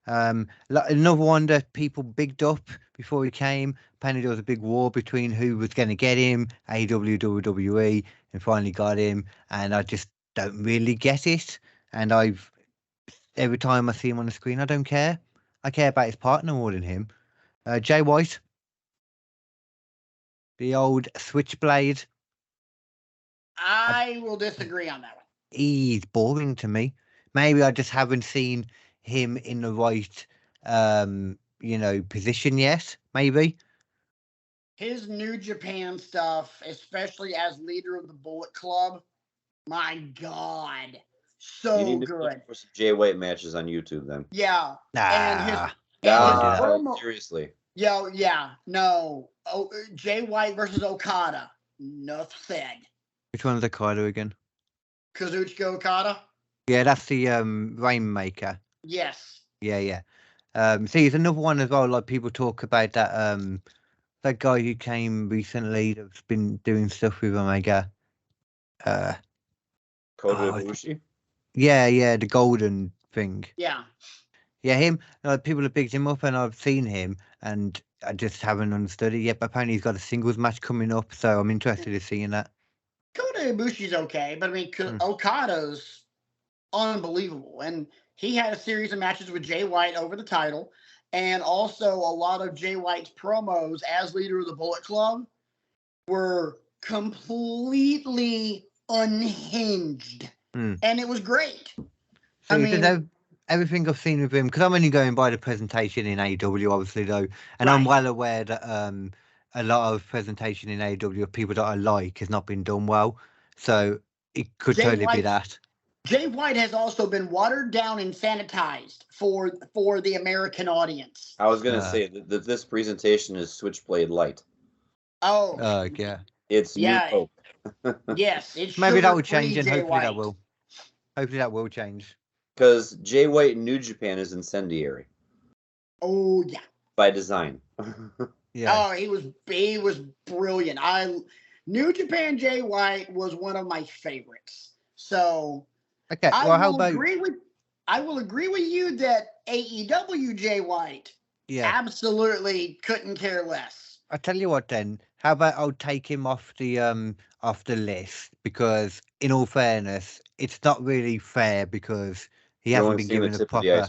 Speaker 2: Another one that people bigged up before he came. Apparently there was a big war between who was going to get him, AEW, WWE, and finally got him. And I just don't really get it. And every time I see him on the screen, I don't care. I care about his partner more than him. Jay White, the old Switchblade.
Speaker 1: I will disagree on that one.
Speaker 2: He's boring to me. Maybe I just haven't seen him in the right, position yet. Maybe.
Speaker 1: His New Japan stuff, especially as leader of the Bullet Club, my God,
Speaker 3: You
Speaker 1: so
Speaker 3: need to look
Speaker 1: good.
Speaker 3: for some Jay White matches on YouTube then.
Speaker 1: Yeah, and his
Speaker 2: Nah,
Speaker 1: and his
Speaker 2: do that.
Speaker 1: promo.
Speaker 3: Seriously.
Speaker 1: Yeah, no. Jay White versus Okada. Enough said.
Speaker 2: Which one's the Kaido again?
Speaker 1: Kazuchika Okada.
Speaker 2: Yeah, that's the Rainmaker.
Speaker 1: Yes.
Speaker 2: Yeah. See, it's another one as well. Like people talk about that guy who came recently that's been doing stuff with Omega.
Speaker 3: Kota
Speaker 2: Oh,
Speaker 3: Ibushi.
Speaker 2: yeah, the golden thing.
Speaker 1: Yeah.
Speaker 2: Yeah, him. People have picked him up, and I've seen him, and I just haven't understood it yet. But apparently, he's got a singles match coming up, so I'm interested in seeing that.
Speaker 1: Kota Ibushi's okay, but I mean, Okada's unbelievable. And he had a series of matches with Jay White over the title, and also a lot of Jay White's promos as leader of the Bullet Club were completely unhinged. And it was great.
Speaker 2: So everything I've seen with him, because I'm only going by the presentation in AEW, obviously, though, and I'm well aware that a lot of presentation in AEW of people that I like has not been done well. So it could totally be that.
Speaker 1: Jay White has also been watered down and sanitized for the American audience.
Speaker 3: I was going to say that this presentation is Switchblade Light.
Speaker 1: Oh.
Speaker 2: Yeah.
Speaker 3: It's New Hope.
Speaker 1: Yes, it's
Speaker 2: maybe that will change, and hopefully that will. Hopefully that will change.
Speaker 3: Because Jay White in New Japan is incendiary.
Speaker 1: Oh yeah.
Speaker 3: By design.
Speaker 2: Yeah.
Speaker 1: Oh, he was brilliant. New Japan Jay White was one of my favorites. So
Speaker 2: okay, well, how about
Speaker 1: I will agree with you that AEW Jay White absolutely couldn't care less.
Speaker 2: I'll tell you what then. How about I'll take him off the list, because in all fairness, it's not really fair because he hasn't been given a proper.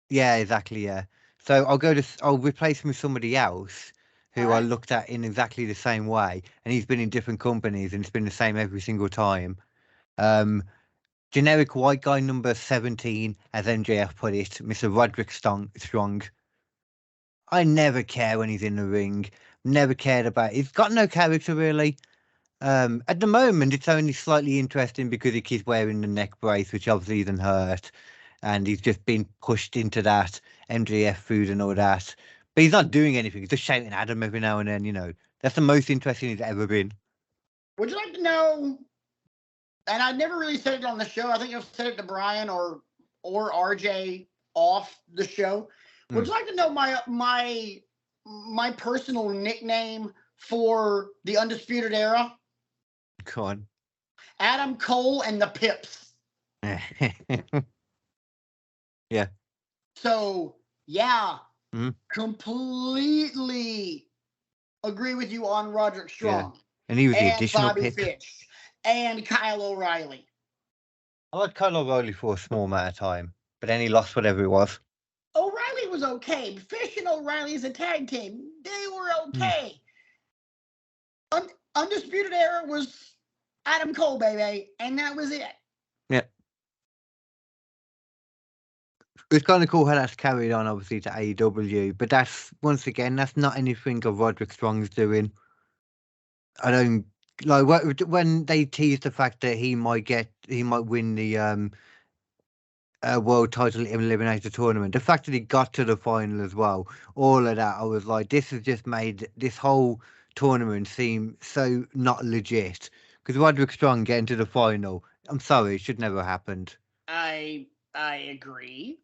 Speaker 2: Yeah, exactly. Yeah. So I'll replace him with somebody else who I looked at in exactly the same way, and he's been in different companies and it's been the same every single time. Generic white guy number 17, as MJF put it, Mr. Roderick Strong. I never care when he's in the ring. Never cared about it. He's got no character really. At the moment, it's only slightly interesting because he keeps wearing the neck brace, which obviously isn't hurt. and he's just been pushed into that MJF food and all that. But he's not doing anything. He's just shouting at him every now and then. You know, that's the most interesting he's ever been.
Speaker 1: Would you like to know? And I never really said it on the show. I think I've said it to Brian or RJ off the show. Would you like to know my personal nickname for the Undisputed Era?
Speaker 2: Go on.
Speaker 1: Adam Cole and the Pips.
Speaker 2: Yeah.
Speaker 1: So, yeah,
Speaker 2: Mhm.
Speaker 1: completely agree with you on Roderick Strong.
Speaker 2: Yeah. And he was the
Speaker 1: and
Speaker 2: additional
Speaker 1: Bobby
Speaker 2: Pip.
Speaker 1: Fish and Kyle O'Reilly.
Speaker 2: I liked Kyle O'Reilly for a small amount of time, but then he lost whatever it was.
Speaker 1: O'Reilly was okay. Fish and O'Reilly as a tag team, they were okay. Undisputed Era was Adam Cole, baby, and that was it.
Speaker 2: Yeah. It's kind of cool how that's carried on, obviously, to AEW, but that's, once again, that's not anything of Roderick Strong's doing. I don't like when they tease the fact that he might win the world title eliminator tournament. The fact that he got to the final as well, all of that, I was like, this has just made this whole tournament seem so not legit. Because Roderick Strong getting to the final, I'm sorry, it should never have happened.
Speaker 1: I agree.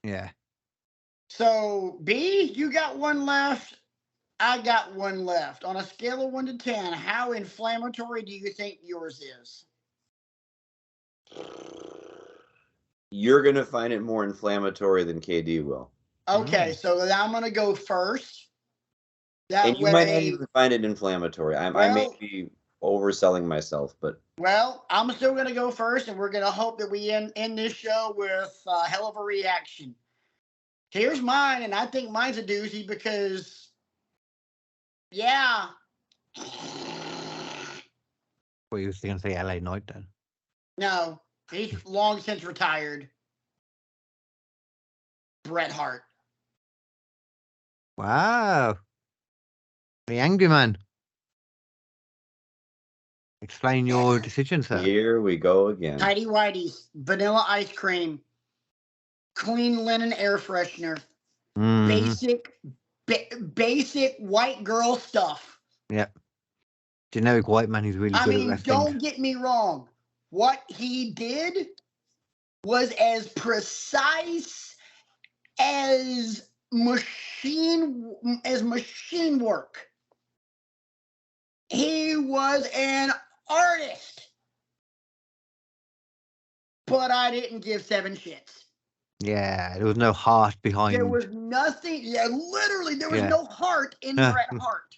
Speaker 2: Yeah.
Speaker 1: So B, you got one left. I got one left. On a scale of 1 to 10, how inflammatory do you think yours is?
Speaker 3: You're going to find it more inflammatory than KD will.
Speaker 1: Okay, so I'm going to go first.
Speaker 3: And you might not even find it inflammatory. I may be overselling myself, but...
Speaker 1: Well, I'm still going to go first, and we're going to hope that we end this show with a hell of a reaction. Here's mine, and I think mine's a doozy because... Yeah.
Speaker 2: Well, you were going to say LA Knight then?
Speaker 1: No, he's long since retired. Bret Hart.
Speaker 2: Wow. The angry man. Explain your decision, sir.
Speaker 3: Here we go again.
Speaker 1: Tidy Whities, vanilla ice cream, clean linen air freshener, basic white girl stuff.
Speaker 2: Yeah. Generic white man who's really good at wrestling.
Speaker 1: Don't get me wrong. What he did was as precise as machine work. He was an artist. But I didn't give 7 shits.
Speaker 2: Yeah, there was no heart behind.
Speaker 1: There was nothing. Yeah, literally, there was no heart in Bret Hart.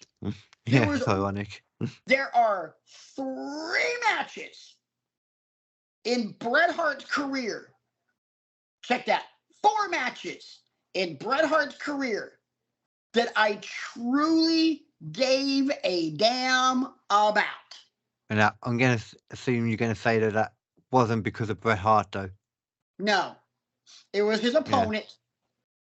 Speaker 2: Yeah, it's ironic.
Speaker 1: There are 3 matches in Bret Hart's career. Check that. 4 matches in Bret Hart's career that I truly gave a damn about.
Speaker 2: And I'm going to assume you're going to say that wasn't because of Bret Hart, though.
Speaker 1: No. It was his opponent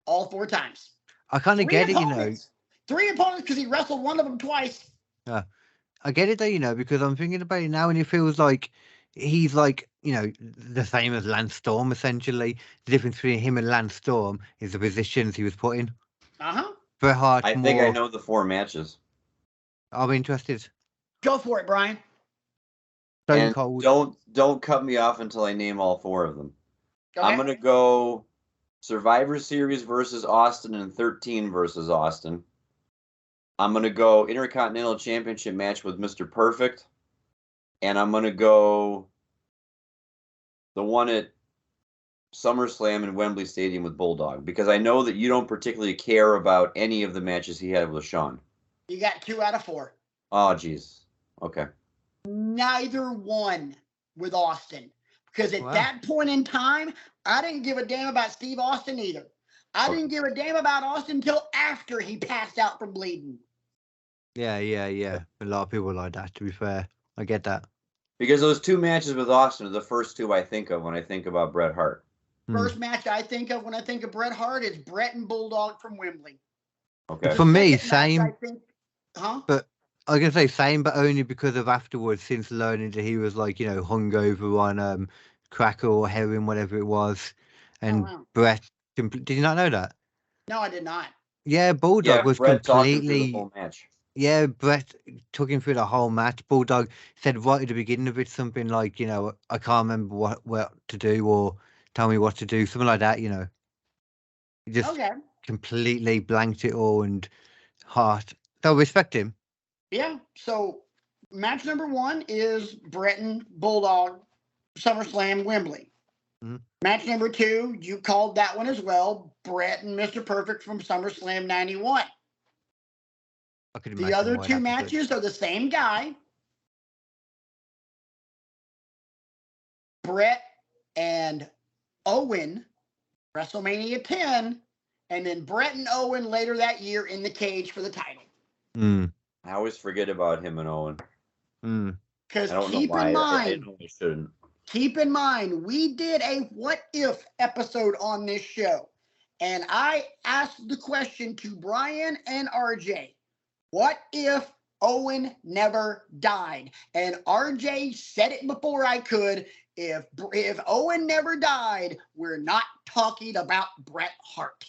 Speaker 1: all 4 times.
Speaker 2: I kind of get it,
Speaker 1: 3 opponents because he wrestled one of them twice.
Speaker 2: Yeah. I get it, though, because I'm thinking about it now and it feels like he's like, the same as Lance Storm, essentially. The difference between him and Lance Storm is the positions he was put in.
Speaker 1: Uh-huh.
Speaker 2: Bret Hart
Speaker 3: I think I know the 4 matches.
Speaker 2: I'm interested.
Speaker 1: Go for it, Brian.
Speaker 3: And don't cut me off until I name all 4 of them.
Speaker 1: Okay.
Speaker 3: I'm going to go Survivor Series versus Austin and 13 versus Austin. I'm going to go Intercontinental Championship match with Mr. Perfect. And I'm going to go the one at SummerSlam in Wembley Stadium with Bulldog. Because I know that you don't particularly care about any of the matches he had with Shawn.
Speaker 1: You got 2 out of 4.
Speaker 3: Oh, jeez. Okay.
Speaker 1: Neither one with Austin. Because at that point in time, I didn't give a damn about Steve Austin either. I didn't give a damn about Austin until after he passed out from bleeding.
Speaker 2: Yeah. A lot of people like that, to be fair. I get that.
Speaker 3: Because those 2 matches with Austin are the first 2 I think of when I think about Bret Hart.
Speaker 1: First match I think of when I think of Bret Hart is Bret and Bulldog from Wembley.
Speaker 3: Okay.
Speaker 2: For me, same.
Speaker 1: But
Speaker 2: I was going to say same, but only because of afterwards, since learning that he was like, hungover on crack or heroin, whatever it was. and
Speaker 1: wow.
Speaker 2: Brett. Did you not know that?
Speaker 1: No, I did not.
Speaker 2: Yeah, Bulldog was
Speaker 3: Brett talked him through the
Speaker 2: completely.
Speaker 3: whole match.
Speaker 2: Yeah, Brett took him through the whole match. Bulldog said right at the beginning of it something like, I can't remember what to do or tell me what to do, something like that. He just
Speaker 1: Okay.
Speaker 2: completely blanked it all and heart. So respect him.
Speaker 1: Yeah. So match number 1 is Brett and Bulldog, SummerSlam Wembley.
Speaker 2: Mhm.
Speaker 1: Match number 2, you called that one as well, Brett and Mr. Perfect from SummerSlam 91.
Speaker 2: I could
Speaker 1: The
Speaker 2: imagine
Speaker 1: other
Speaker 2: why
Speaker 1: 2
Speaker 2: that'd be good.
Speaker 1: matches are the same guy, Brett and Owen, WrestleMania 10, and then Brett and Owen later that year in the cage for the title.
Speaker 2: Mm.
Speaker 3: I always forget about him and Owen.
Speaker 2: Mm.
Speaker 1: Because
Speaker 3: I don't know
Speaker 1: keep
Speaker 3: why.
Speaker 1: in
Speaker 3: I
Speaker 1: mind,
Speaker 3: know I shouldn't.
Speaker 1: keep in mind, we did a what if episode on this show. And I asked the question to Brian and RJ, what if Owen never died? And RJ said it before I could. If Owen never died, we're not talking about Bret Hart.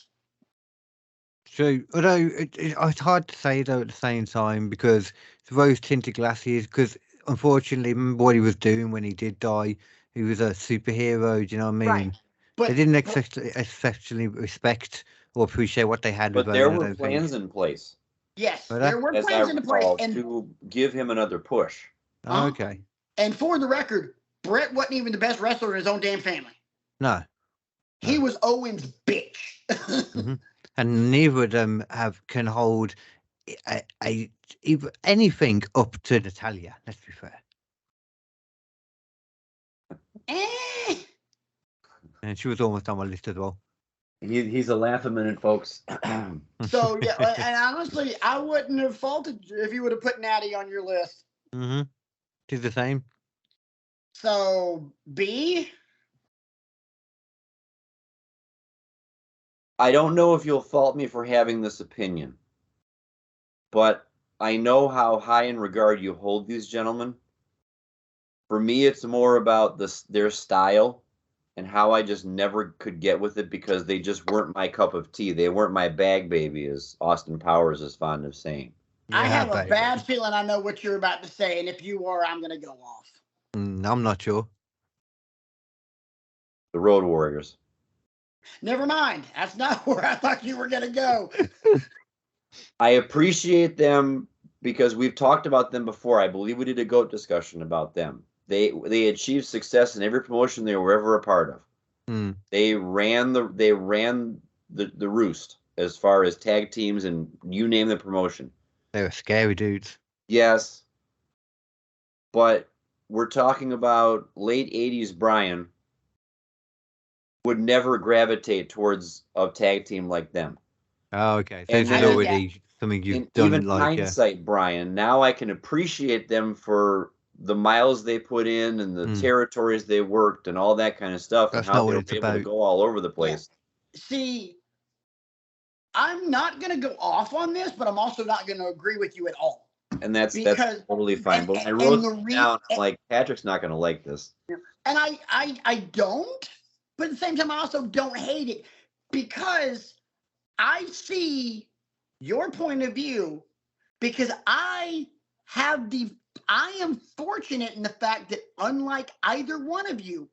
Speaker 2: So, although it's hard to say though at the same time because the rose-tinted glasses, because unfortunately, remember what he was doing when he did die? He was a superhero, do you know what I mean?
Speaker 1: Right. But
Speaker 2: They didn't exceptionally respect or appreciate what they had with
Speaker 3: But there
Speaker 2: Owen, I
Speaker 3: were
Speaker 2: don't
Speaker 3: plans
Speaker 2: think.
Speaker 3: in place,
Speaker 1: yes,
Speaker 2: Were
Speaker 1: there
Speaker 2: they?
Speaker 1: were
Speaker 3: as I
Speaker 1: plans into place.
Speaker 3: recall,
Speaker 1: And
Speaker 3: to give him another push.
Speaker 2: Oh, okay.
Speaker 1: And for the record, Brett wasn't even the best wrestler in his own damn family.
Speaker 2: No.
Speaker 1: He was Owen's bitch.
Speaker 2: Hmm. And neither of them can hold anything up to Natalia, let's be fair. And she was almost on my list as well.
Speaker 3: He's a laugh a minute, folks.
Speaker 1: So yeah, and honestly, I wouldn't have faulted you if you would have put Natty on your list.
Speaker 2: Mm-hmm. She's the same.
Speaker 1: So B.
Speaker 3: I don't know if you'll fault me for having this opinion, but I know how high in regard you hold these gentlemen. For me, it's more about their style and how I just never could get with it because they just weren't my cup of tea. They weren't my bag baby, as Austin Powers is fond of saying.
Speaker 1: I have a
Speaker 2: baby.
Speaker 1: bad feeling I know what you're about to say, and if you are, I'm going to go off.
Speaker 2: I'm not sure.
Speaker 3: The Road Warriors.
Speaker 1: Never mind. That's not where I thought you were going to go.
Speaker 3: I appreciate them because we've talked about them before. I believe we did a GOAT discussion about them. They achieved success in every promotion they were ever a part of.
Speaker 2: Mm.
Speaker 3: They ran the roost as far as tag teams and you name the promotion.
Speaker 2: They were scary dudes.
Speaker 3: Yes, but we're talking about late 80s Brian would never gravitate towards a tag team like them.
Speaker 2: Oh, okay. So
Speaker 3: And
Speaker 2: it's
Speaker 3: then-
Speaker 2: already something you've done,
Speaker 3: even
Speaker 2: like
Speaker 3: hindsight, Brian, now I can appreciate them for the miles they put in and the territories they worked and all that kind of stuff.
Speaker 2: That's
Speaker 3: and how
Speaker 2: not what
Speaker 3: they were
Speaker 2: it's
Speaker 3: able to
Speaker 2: about.
Speaker 3: go all over the place.
Speaker 1: See, I'm not going to go off on this, but I'm also not going to agree with you at all.
Speaker 3: And that's
Speaker 1: Because-
Speaker 3: totally fine.
Speaker 1: and-
Speaker 3: But when I
Speaker 1: and
Speaker 3: wrote
Speaker 1: the
Speaker 3: it down, I'm like, Patrick's not going to like this.
Speaker 1: And I don't, but at the same time, I also don't hate it because I see your point of view because I am fortunate in the fact that unlike either one of you,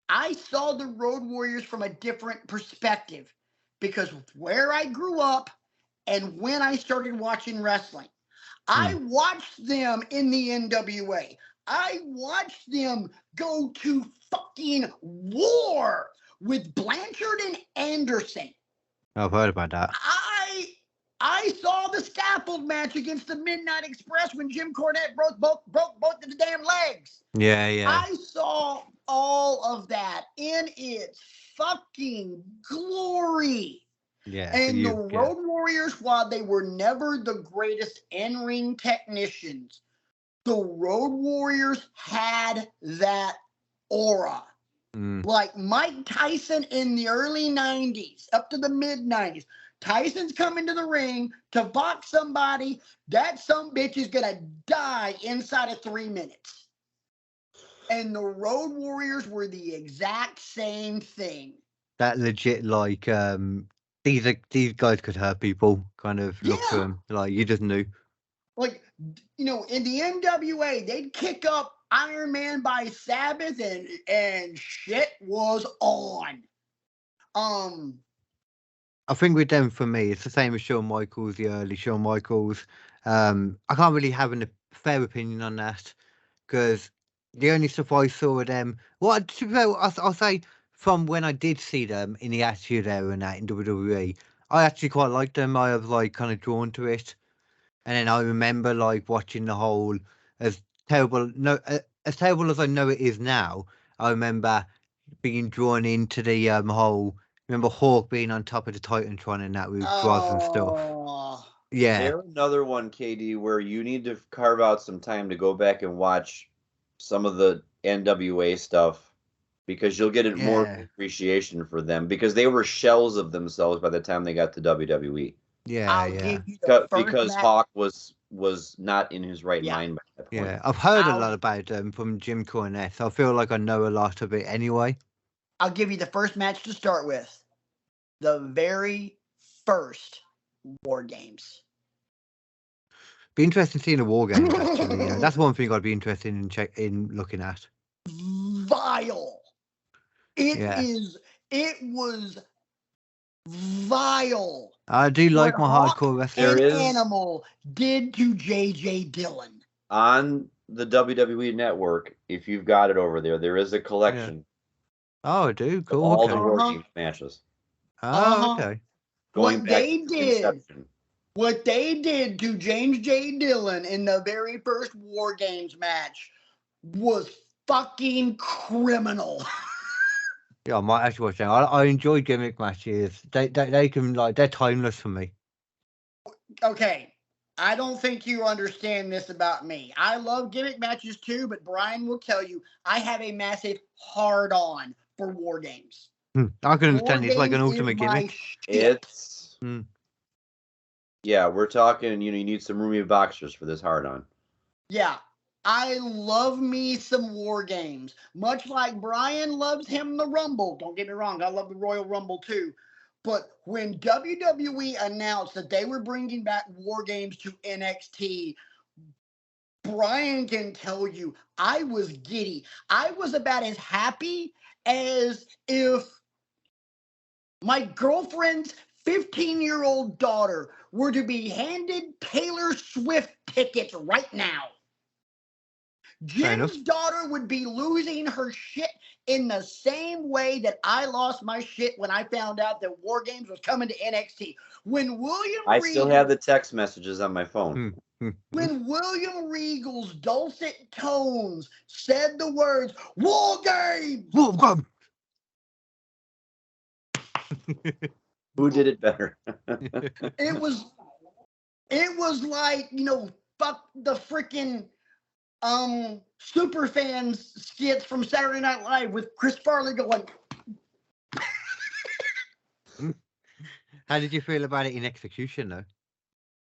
Speaker 1: I saw the Road Warriors from a different perspective because where I grew up and when I started watching wrestling, I watched them in the NWA. I watched them go to fucking war with Blanchard and Anderson.
Speaker 2: I've heard about that.
Speaker 1: I saw the scaffold match against the Midnight Express when Jim Cornette broke both of the damn legs.
Speaker 2: Yeah.
Speaker 1: I saw all of that in its fucking glory.
Speaker 2: Yeah.
Speaker 1: And the Road Warriors, while they were never the greatest in-ring technicians, the Road Warriors had that aura. Like Mike Tyson in the early 90s, up to the mid-90s. Tyson's coming to the ring to box somebody. That sumbitch is going to die inside of 3 minutes. And the Road Warriors were the exact same thing.
Speaker 2: that legit like these guys could hurt people kind of look to
Speaker 1: Yeah.
Speaker 2: them. Like you just knew.
Speaker 1: Like, you know, in the NWA, they'd kick up Iron Man by Sabbath and shit was on.
Speaker 2: I think with them, for me, it's the same as Shawn Michaels, the early Shawn Michaels. I can't really have a fair opinion on that because the only stuff I saw of them, well, to be fair, I'll say from when I did see them in the Attitude Era and that in WWE, I actually quite liked them. I was like kind of drawn to it, and then I remember like watching the whole as terrible, as terrible as I know it is now. I remember being drawn into the whole. Remember Hawk being on top of the Titantron and that with Droz and stuff.
Speaker 1: Oh,
Speaker 2: Yeah,
Speaker 3: They're another one, KD, where you need to carve out some time to go back and watch some of the NWA stuff because you'll get more
Speaker 2: Yeah.
Speaker 3: appreciation for them because they were shells of themselves by the time they got to WWE.
Speaker 2: yeah,
Speaker 1: I'll
Speaker 2: yeah,
Speaker 1: give you the first
Speaker 3: Because
Speaker 1: match.
Speaker 3: Hawk was not in his right
Speaker 1: Yeah.
Speaker 3: mind by that point.
Speaker 2: yeah. I've heard a
Speaker 1: I'll-
Speaker 2: lot about them from Jim Cornette, so I feel like I know a lot of it anyway.
Speaker 1: I'll give you the first match to start with. The very first War Games.
Speaker 2: Be interesting seeing a War Games actually. Yeah, that's one thing I'd be interested in looking at.
Speaker 1: Vile. It was vile.
Speaker 2: I do like my
Speaker 1: Hawk
Speaker 2: hardcore wrestling.
Speaker 3: There
Speaker 1: and
Speaker 3: is-
Speaker 1: Animal did to J.J. Dillon.
Speaker 3: On the WWE Network, if you've got it over there, there is a collection
Speaker 2: Oh, I do.
Speaker 3: of
Speaker 2: Cool.
Speaker 3: all
Speaker 2: Okay.
Speaker 3: the War
Speaker 1: Uh-huh.
Speaker 3: Games matches
Speaker 2: Oh, okay.
Speaker 3: going
Speaker 1: What
Speaker 3: back
Speaker 1: they
Speaker 3: to
Speaker 1: did.
Speaker 3: inception.
Speaker 1: What they did to James J. Dillon in the very first War Games match was fucking criminal.
Speaker 2: Yeah, I might actually watch that. I enjoy gimmick matches. They can like they're timeless for me.
Speaker 1: Okay, I don't think you understand this about me. I love gimmick matches too, but Brian will tell you I have a massive hard-on for War Games.
Speaker 2: I can
Speaker 1: War
Speaker 2: understand it's like an
Speaker 1: Games
Speaker 2: ultimate
Speaker 1: is my
Speaker 2: gimmick.
Speaker 1: shit.
Speaker 3: It's
Speaker 2: Mm.
Speaker 3: yeah, we're talking. You need some roomy boxers for this hard on.
Speaker 1: Yeah, I love me some War Games. Much like Brian loves him the Rumble. Don't get me wrong, I love the Royal Rumble too. But when WWE announced that they were bringing back War Games to NXT, Brian can tell you I was giddy. I was about as happy as if my girlfriend's 15-year-old daughter were to be handed Taylor Swift tickets right now.
Speaker 2: enough.
Speaker 1: Jim's daughter would be losing her shit in the same way that I lost my shit when I found out that War Games was coming to NXT. When William
Speaker 3: I
Speaker 1: Regal,
Speaker 3: still have the text messages on my phone.
Speaker 1: when William Regal's dulcet tones said the words War Games,
Speaker 3: Who did it better?
Speaker 1: it was like, you know, fuck the freaking super fans skits from Saturday Night Live with Chris Farley going,
Speaker 2: How did you feel about it in execution though?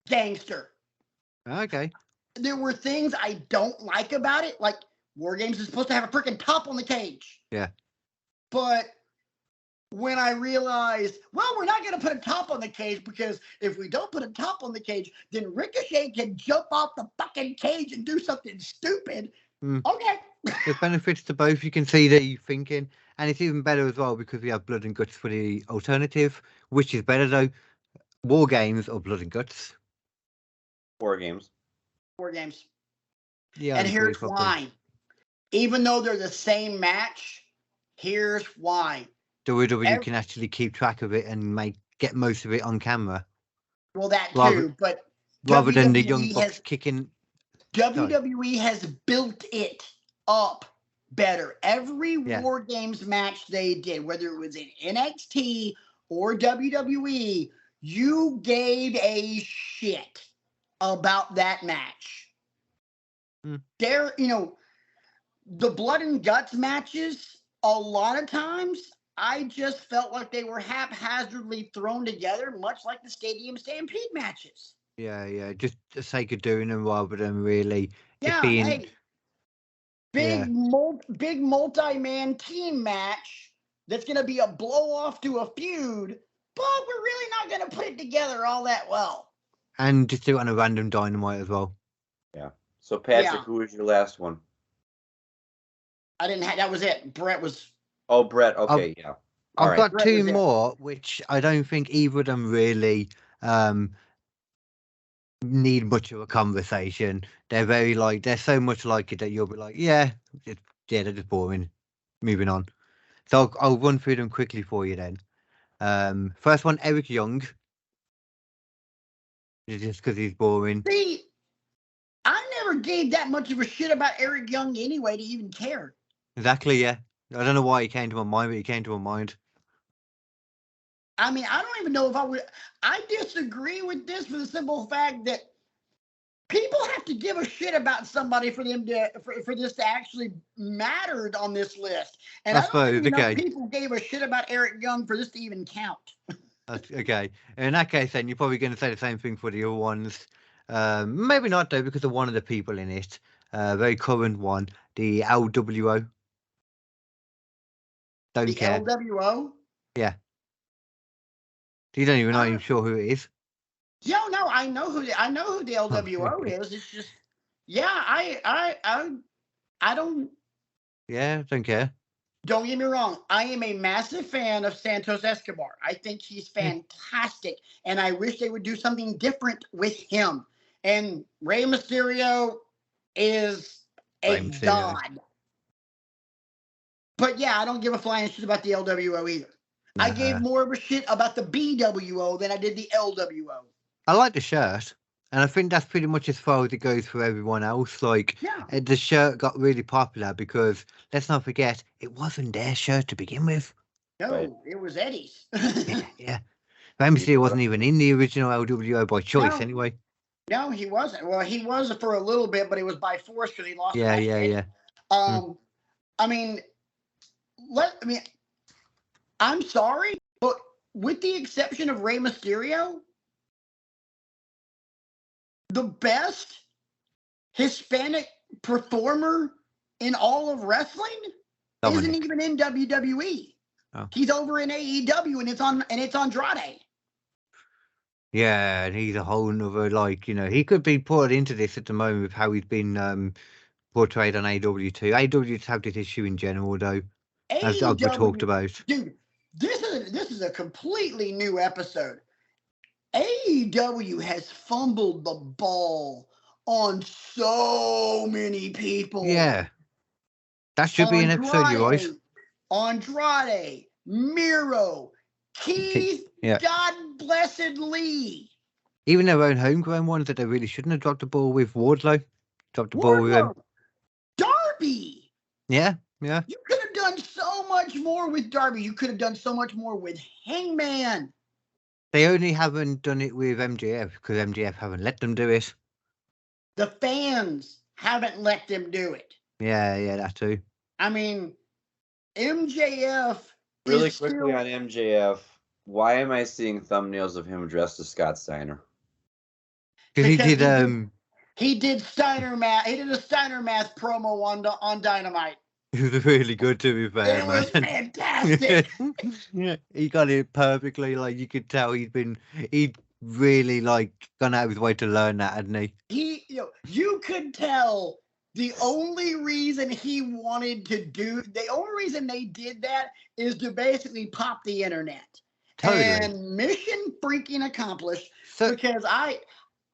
Speaker 1: gangster.
Speaker 2: Okay.
Speaker 1: There were things I don't like about it, like War Games is supposed to have a freaking top on the cage.
Speaker 2: Yeah.
Speaker 1: But when I realized, well, we're not going to put a top on the cage because if we don't put a top on the cage, then Ricochet can jump off the fucking cage and do something stupid. Okay.
Speaker 2: There's benefits to both. You can see the thinking, and it's even better as well because we have Blood and Guts for the alternative. Which is better though, War Games or Blood and Guts?
Speaker 3: War Games.
Speaker 1: War Games.
Speaker 2: Yeah.
Speaker 1: And
Speaker 2: I agree
Speaker 1: here's
Speaker 2: probably.
Speaker 1: why. Even though they're the same match, here's why.
Speaker 2: WWE can actually keep track of it and get most of it on camera.
Speaker 1: Well, that
Speaker 2: Rather-
Speaker 1: too, but
Speaker 2: Rather than the
Speaker 1: WWE
Speaker 2: Young Bucks kicking.
Speaker 1: WWE has built it up better. Every
Speaker 2: Yeah.
Speaker 1: War Games match they did, whether it was in NXT or WWE, you gave a shit about that match. There, you know, the Blood and Guts matches, a lot of times, I just felt like they were haphazardly thrown together, much like the Stadium Stampede matches.
Speaker 2: Yeah. Just the sake of doing them rather than really
Speaker 1: Yeah,
Speaker 2: it being.
Speaker 1: hey, big multi-man team match that's going to be a blow off to a feud, but we're really not going to put it together all that well.
Speaker 2: And just do it on a random Dynamite as well.
Speaker 3: Yeah. So, Patrick,
Speaker 1: Yeah.
Speaker 3: who was your last one?
Speaker 1: I didn't have, that was it. Brett was.
Speaker 3: Oh, Brett. Okay, yeah. All
Speaker 2: I've
Speaker 3: right.
Speaker 2: got
Speaker 1: Brett
Speaker 2: two
Speaker 1: was it.
Speaker 2: more, which I don't think either of them really need much of a conversation. They're very like, they're so much like it that you'll be like, yeah, they're just boring. Moving on. So I'll run through them quickly for you then. First one, Eric Young. Just because he's boring.
Speaker 1: See, I never gave that much of a shit about Eric Young anyway to even care.
Speaker 2: Exactly, yeah. I don't know why he came to my mind, but he came to my mind.
Speaker 1: I mean, I don't even know if I would. I disagree with this for the simple fact that people have to give a shit about somebody for them to for this to actually matter on this list. And I don't think enough people gave a shit about Eric Young for this to even count.
Speaker 2: Okay. In that case, then you're probably going to say the same thing for the other ones. Maybe not though, because of one of the people in it. Very current one, the LWO. Don't care.
Speaker 1: LWO?
Speaker 2: Yeah. You don't even know. I'm sure who it is.
Speaker 1: No, I know who the LWO is. It's just, yeah, I don't.
Speaker 2: Yeah, don't care.
Speaker 1: Don't get me wrong. I am a massive fan of Santos Escobar. I think he's fantastic, and I wish they would do something different with him. And Rey Mysterio is a god. But yeah, I don't give a flying shit about the LWO either. I gave more of a shit about the BWO than I did the LWO.
Speaker 2: I like the shirt, and I think that's pretty much as far as it goes for everyone else. Like, the shirt got really popular because, let's not forget, it wasn't their shirt to begin with.
Speaker 1: No, it was Eddie's.
Speaker 2: yeah. Rey Mysterio wasn't even in the original LWO by choice anyway.
Speaker 1: No, he wasn't. Well, he was for a little bit, but it was by force because he lost.
Speaker 2: Yeah.
Speaker 1: I mean, I'm sorry, but with the exception of Rey Mysterio, the best Hispanic performer in all of wrestling isn't even in WWE. Oh. He's over in AEW, and it's on Andrade.
Speaker 2: Yeah, and he's a whole nother, like, you know, he could be put into this at the moment with how he's been portrayed on AEW too. AEW have this issue in general, though, as we talked about.
Speaker 1: Dude, this is a completely new episode. AEW has fumbled the ball on so many people.
Speaker 2: Yeah. That should be an episode, you're right.
Speaker 1: Andrade, Miro, Keith, God blessed Lee.
Speaker 2: Even their own homegrown ones that they really shouldn't have dropped the ball with. Wardlow dropped the ball with him.
Speaker 1: Darby.
Speaker 2: Yeah.
Speaker 1: You could have done so much more with Darby. You could have done so much more with Hangman.
Speaker 2: They only haven't done it with MJF because MJF haven't let them do it.
Speaker 1: The fans haven't let them do it.
Speaker 2: Yeah, that too.
Speaker 1: I mean, MJF.
Speaker 3: Really quickly on MJF, why am I seeing thumbnails of him dressed as Scott Steiner?
Speaker 2: Because
Speaker 1: he did Steiner Math. He did a Steiner Math promo on Dynamite.
Speaker 2: It was really good, to be fair,
Speaker 1: man. It was fantastic.
Speaker 2: Yeah, he got it perfectly. Like, you could tell he'd really like gone out of his way to learn that, hadn't he?
Speaker 1: You could tell the only reason the only reason they did that is to basically pop the internet. Totally. And mission freaking accomplished. Because I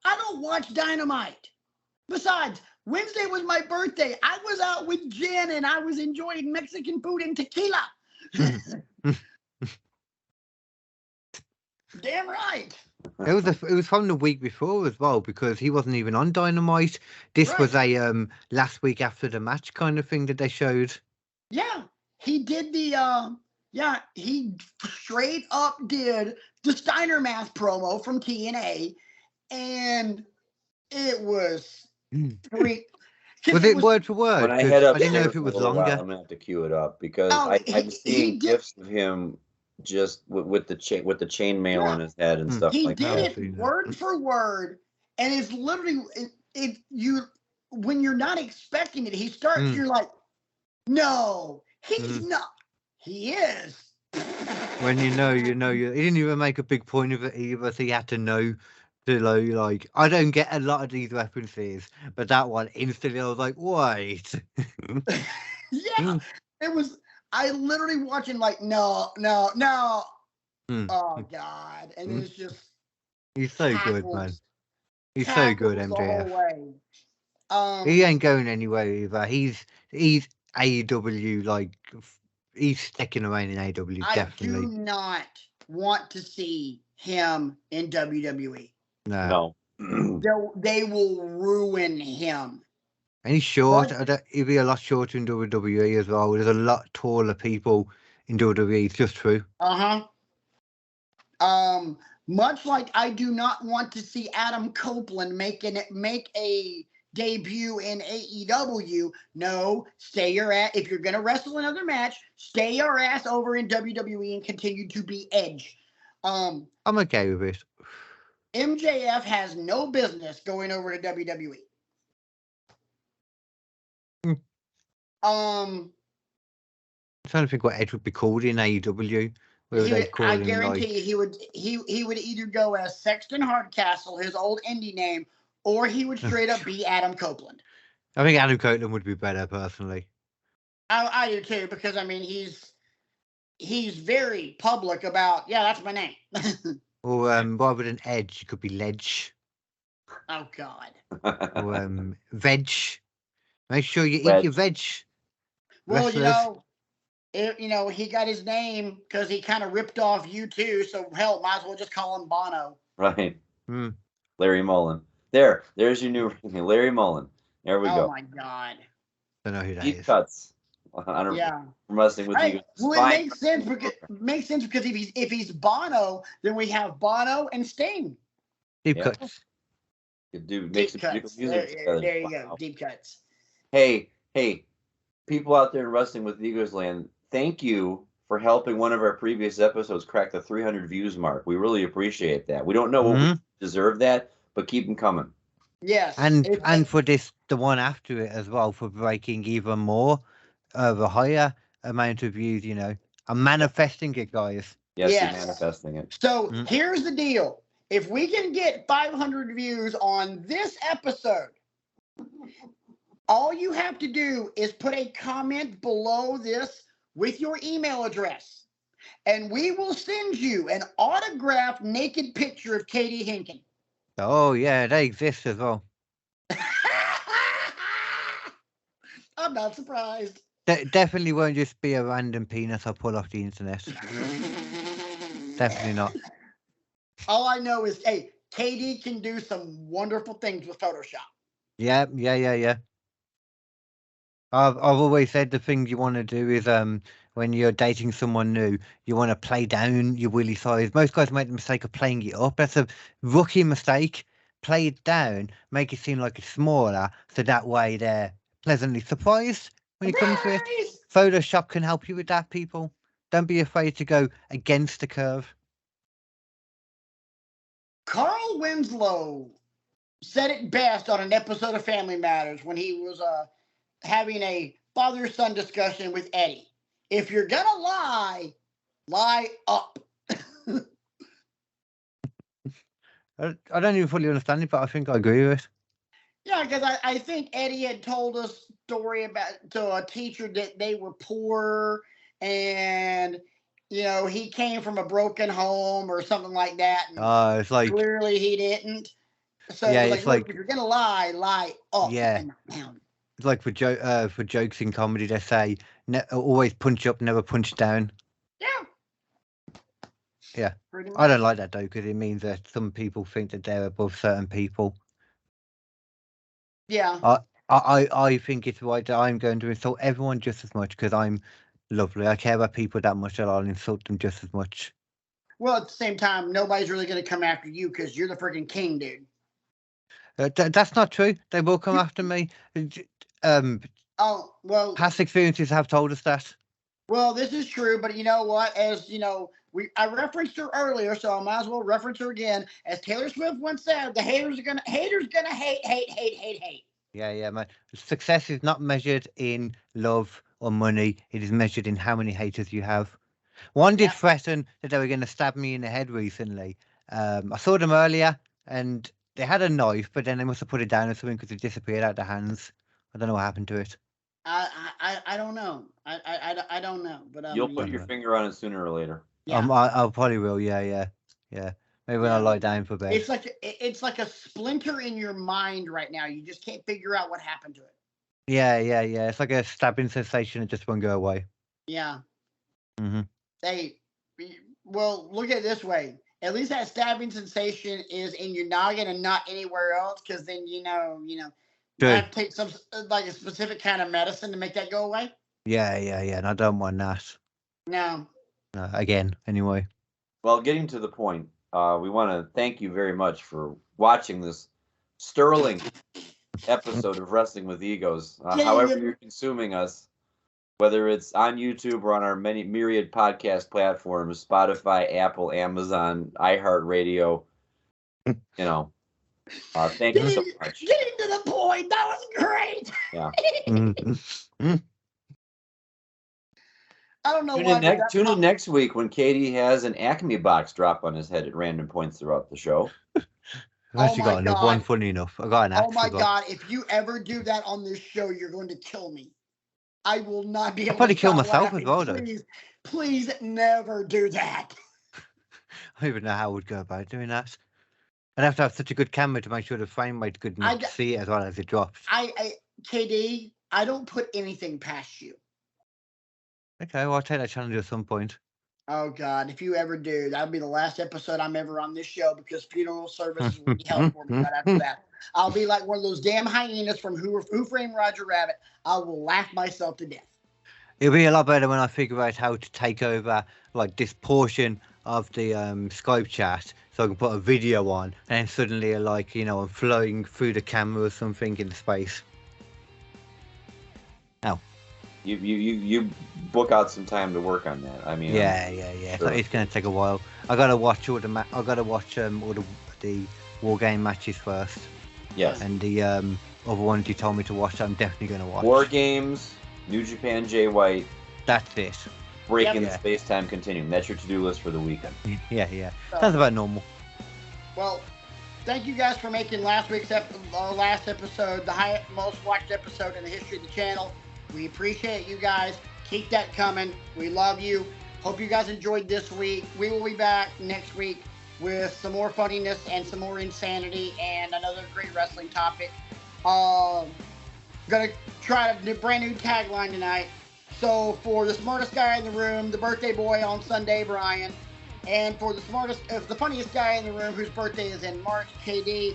Speaker 1: don't watch Dynamite. Besides, Wednesday was my birthday. I was out with Jen and I was enjoying Mexican food and tequila. Damn right.
Speaker 2: It was from the week before as well, because he wasn't even on Dynamite. This was a last week after the match kind of thing that they showed.
Speaker 1: Yeah, he did he straight up did the Steiner Math promo from TNA, and it was
Speaker 2: Was it word for word?
Speaker 3: When I head up,
Speaker 2: I didn't know if it was longer.
Speaker 3: I'm gonna have to cue it up because I'm seeing gifs of him just with the chainmail on his head and stuff like that.
Speaker 1: He did it word for word, and it's literally when you're not expecting it, he starts. You're like, no, he's not. He is.
Speaker 2: When you know, he didn't even make a big point of it either, so you had to know to like. I don't get a lot of these references, but that one instantly, I was like, wait.
Speaker 1: Yeah, it was. I literally watching like no. Oh God, and it's just
Speaker 2: He's so good, man.
Speaker 1: tackles,
Speaker 2: He's so good,
Speaker 1: tackles the whole
Speaker 2: MJF.
Speaker 1: way.
Speaker 2: He ain't going anywhere either. He's AEW, like he's sticking around in AEW
Speaker 1: I
Speaker 2: definitely.
Speaker 1: do not want to see him in WWE.
Speaker 2: No.
Speaker 1: They will ruin him.
Speaker 2: And he's short. He'd be a lot shorter in WWE as well. There's a lot taller people in WWE. It's just true.
Speaker 1: Much like I do not want to see Adam Copeland make a debut in AEW. No, stay your ass. If you're gonna wrestle another match, stay your ass over in WWE and continue to be Edge.
Speaker 2: I'm okay with it.
Speaker 1: MJF has no business going over to WWE.
Speaker 2: I'm trying to think what Edge would be called in AEW.
Speaker 1: I guarantee you he would either go as Sexton Hardcastle, his old indie name, or he would straight up be Adam Copeland.
Speaker 2: I think Adam Copeland would be better personally.
Speaker 1: I do too, because I mean he's very public about that's my name.
Speaker 2: Or rather than Edge, it could be Ledge.
Speaker 1: Oh God.
Speaker 2: Or veg. Make sure you eat your veg.
Speaker 1: Well,
Speaker 2: Wrestlers.
Speaker 1: he got his name because he kind of ripped off U2, so hell, might as well just call him Bono.
Speaker 3: Right. Larry Mullen. There's your new Larry Mullen. There we go.
Speaker 1: Oh my God.
Speaker 2: I don't know who that
Speaker 3: Deep
Speaker 2: is.
Speaker 3: cuts. Wrestling with you.
Speaker 1: Well, it makes sense because if he's Bono, then we have Bono and Sting.
Speaker 2: Deep cuts.
Speaker 3: Good dude. Makes some beautiful music together.
Speaker 1: There you go. Deep cuts.
Speaker 3: Hey, people out there in Wrestling with Egos Land, thank you for helping one of our previous episodes crack the 300 views mark. We really appreciate that. We don't know what we deserve that, but keep them coming.
Speaker 1: Yes.
Speaker 2: And for the one after it as well, for breaking even more of a higher amount of views, I'm manifesting it, guys.
Speaker 3: Yes. You're manifesting it.
Speaker 1: So here's the deal. If we can get 500 views on this episode, all you have to do is put a comment below this with your email address, and we will send you an autographed naked picture of Katie Hinken.
Speaker 2: Oh, yeah, they exist as well.
Speaker 1: I'm not surprised.
Speaker 2: Definitely won't just be a random penis I pull off the internet. Definitely not.
Speaker 1: All I know is, Katie can do some wonderful things with Photoshop.
Speaker 2: Yeah. I've always said the thing you want to do is when you're dating someone new, you want to play down your willy size. Most guys make the mistake of playing it up. That's a rookie mistake. Play it down, make it seem like it's smaller, so that way they're pleasantly surprised when you come to it. Photoshop can help you with that, people. Don't be afraid to go against the curve.
Speaker 1: Carl Winslow said it best on an episode of Family Matters when he was having a father-son discussion with Eddie. If you're gonna lie up.
Speaker 2: I don't even fully understand it, but I think I agree with it.
Speaker 1: Yeah, because I think Eddie had told a story to a teacher that they were poor and he came from a broken home or something like that. And
Speaker 2: it's like
Speaker 1: clearly he didn't. So it's like if you're gonna lie up.
Speaker 2: Yeah. It's like for jokes in comedy, they say always punch up, never punch down. Yeah. I don't like that though, because it means that some people think that they're above certain people.
Speaker 1: Yeah.
Speaker 2: I think it's right that I'm going to insult everyone just as much because I'm lovely. I care about people that much that I'll insult them just as much.
Speaker 1: Well, at the same time, nobody's really going to come after you because you're the freaking king, dude.
Speaker 2: That's not true. They will come after me.
Speaker 1: Oh, well.
Speaker 2: Past experiences have told us that.
Speaker 1: Well, this is true, but you know what? As you know, I referenced her earlier, so I might as well reference her again. As Taylor Swift once said, the haters gonna hate.
Speaker 2: Yeah, man. Success is not measured in love or money. It is measured in how many haters you have. One did threaten that they were going to stab me in the head recently. I saw them earlier, and they had a knife, but then they must have put it down or something because it disappeared out of their hands. I don't know what happened to it.
Speaker 1: I don't know. I don't know. But
Speaker 3: You'll put your finger on it sooner or later.
Speaker 1: Yeah.
Speaker 2: I probably will. Yeah. Maybe when I lie down for bed.
Speaker 1: It's like a splinter in your mind right now. You just can't figure out what happened to it.
Speaker 2: Yeah. It's like a stabbing sensation that just won't go away.
Speaker 1: Yeah.
Speaker 2: Mm-hmm.
Speaker 1: Well, look at it this way. At least that stabbing sensation is in your noggin and not anywhere else, because then you know, you have to take some like a specific kind of medicine to make that go away.
Speaker 2: Yeah, and I don't want that.
Speaker 1: No.
Speaker 2: Again, anyway.
Speaker 3: Well, getting to the point, we want to thank you very much for watching this sterling episode of Wrestling with Egos. However you're consuming us, whether it's on YouTube or on our many myriad podcast platforms, Spotify, Apple, Amazon, iHeartRadio, thank you so much.
Speaker 1: Getting to the point. That was great.
Speaker 3: Yeah.
Speaker 1: I don't know why.
Speaker 3: Tune in next week when Katie has an Acme box drop on his head at random points throughout the show.
Speaker 2: I've actually got enough. One funny enough. I got an axe.
Speaker 1: Oh my God! If you ever do that on this show, you're going to kill me. I will not be able to
Speaker 2: probably kill myself
Speaker 1: laughing.
Speaker 2: as well, though.
Speaker 1: Please never do that.
Speaker 2: I don't even know how I would go about doing that. I'd have to have such a good camera to make sure the frame rate's good enough to see it as well as it drops.
Speaker 1: KD, I don't put anything past you.
Speaker 2: Okay, well, I'll take that challenge at some point.
Speaker 1: Oh, God. If you ever do, that'll be the last episode I'm ever on this show, because funeral services will be held for me right after that. I'll be like one of those damn hyenas from Who Framed Roger Rabbit. I will laugh myself to death.
Speaker 2: It'll be a lot better when I figure out how to take over like this portion of the Skype chat, so I can put a video on, and then suddenly I'm flowing through the camera or something in space. Oh.
Speaker 3: You book out some time to work on that. I mean,
Speaker 2: yeah. Sure. It's going to take a while. I got to watch all the war game matches first.
Speaker 3: Yes.
Speaker 2: And the other ones you told me to watch, I'm definitely going to watch.
Speaker 3: War Games, New Japan, Jay White.
Speaker 2: That's it.
Speaker 3: Breaking the space-time continuum. That's your to-do list for the weekend.
Speaker 2: Yeah. Sounds about normal.
Speaker 1: Well, thank you guys for making last week's last episode the most watched episode in the history of the channel. We appreciate you guys. Keep that coming. We love you. Hope you guys enjoyed this week. We will be back next week with some more funniness and some more insanity and another great wrestling topic. Gonna try a brand new tagline tonight. So for the smartest guy in the room, the birthday boy on Sunday, Brian, and for the funniest guy in the room whose birthday is in March, KD.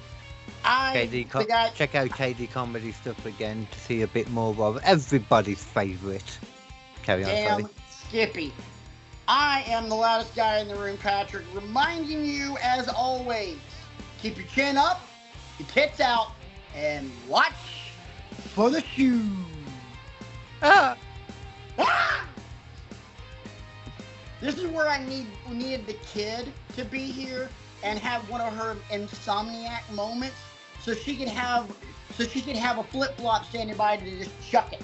Speaker 2: Check out KD comedy stuff again to see a bit more of everybody's favourite. Carry on,
Speaker 1: Damn Skippy. I am the loudest guy in the room, Patrick, reminding you, as always, keep your chin up, your tits out, and watch for the shoes. This is where I needed the kid to be here and have one of her insomniac moments, so she could have a flip flop standing by to just chuck it.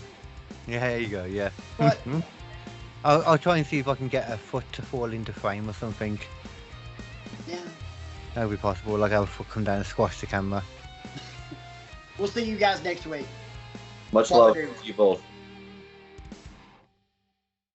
Speaker 2: Yeah, there you go. Yeah.
Speaker 1: But
Speaker 2: I'll try and see if I can get a foot to fall into frame or something.
Speaker 1: Yeah.
Speaker 2: That would be possible. Like have a foot come down and squash the camera.
Speaker 1: We'll see you guys next week.
Speaker 3: Much love to you both.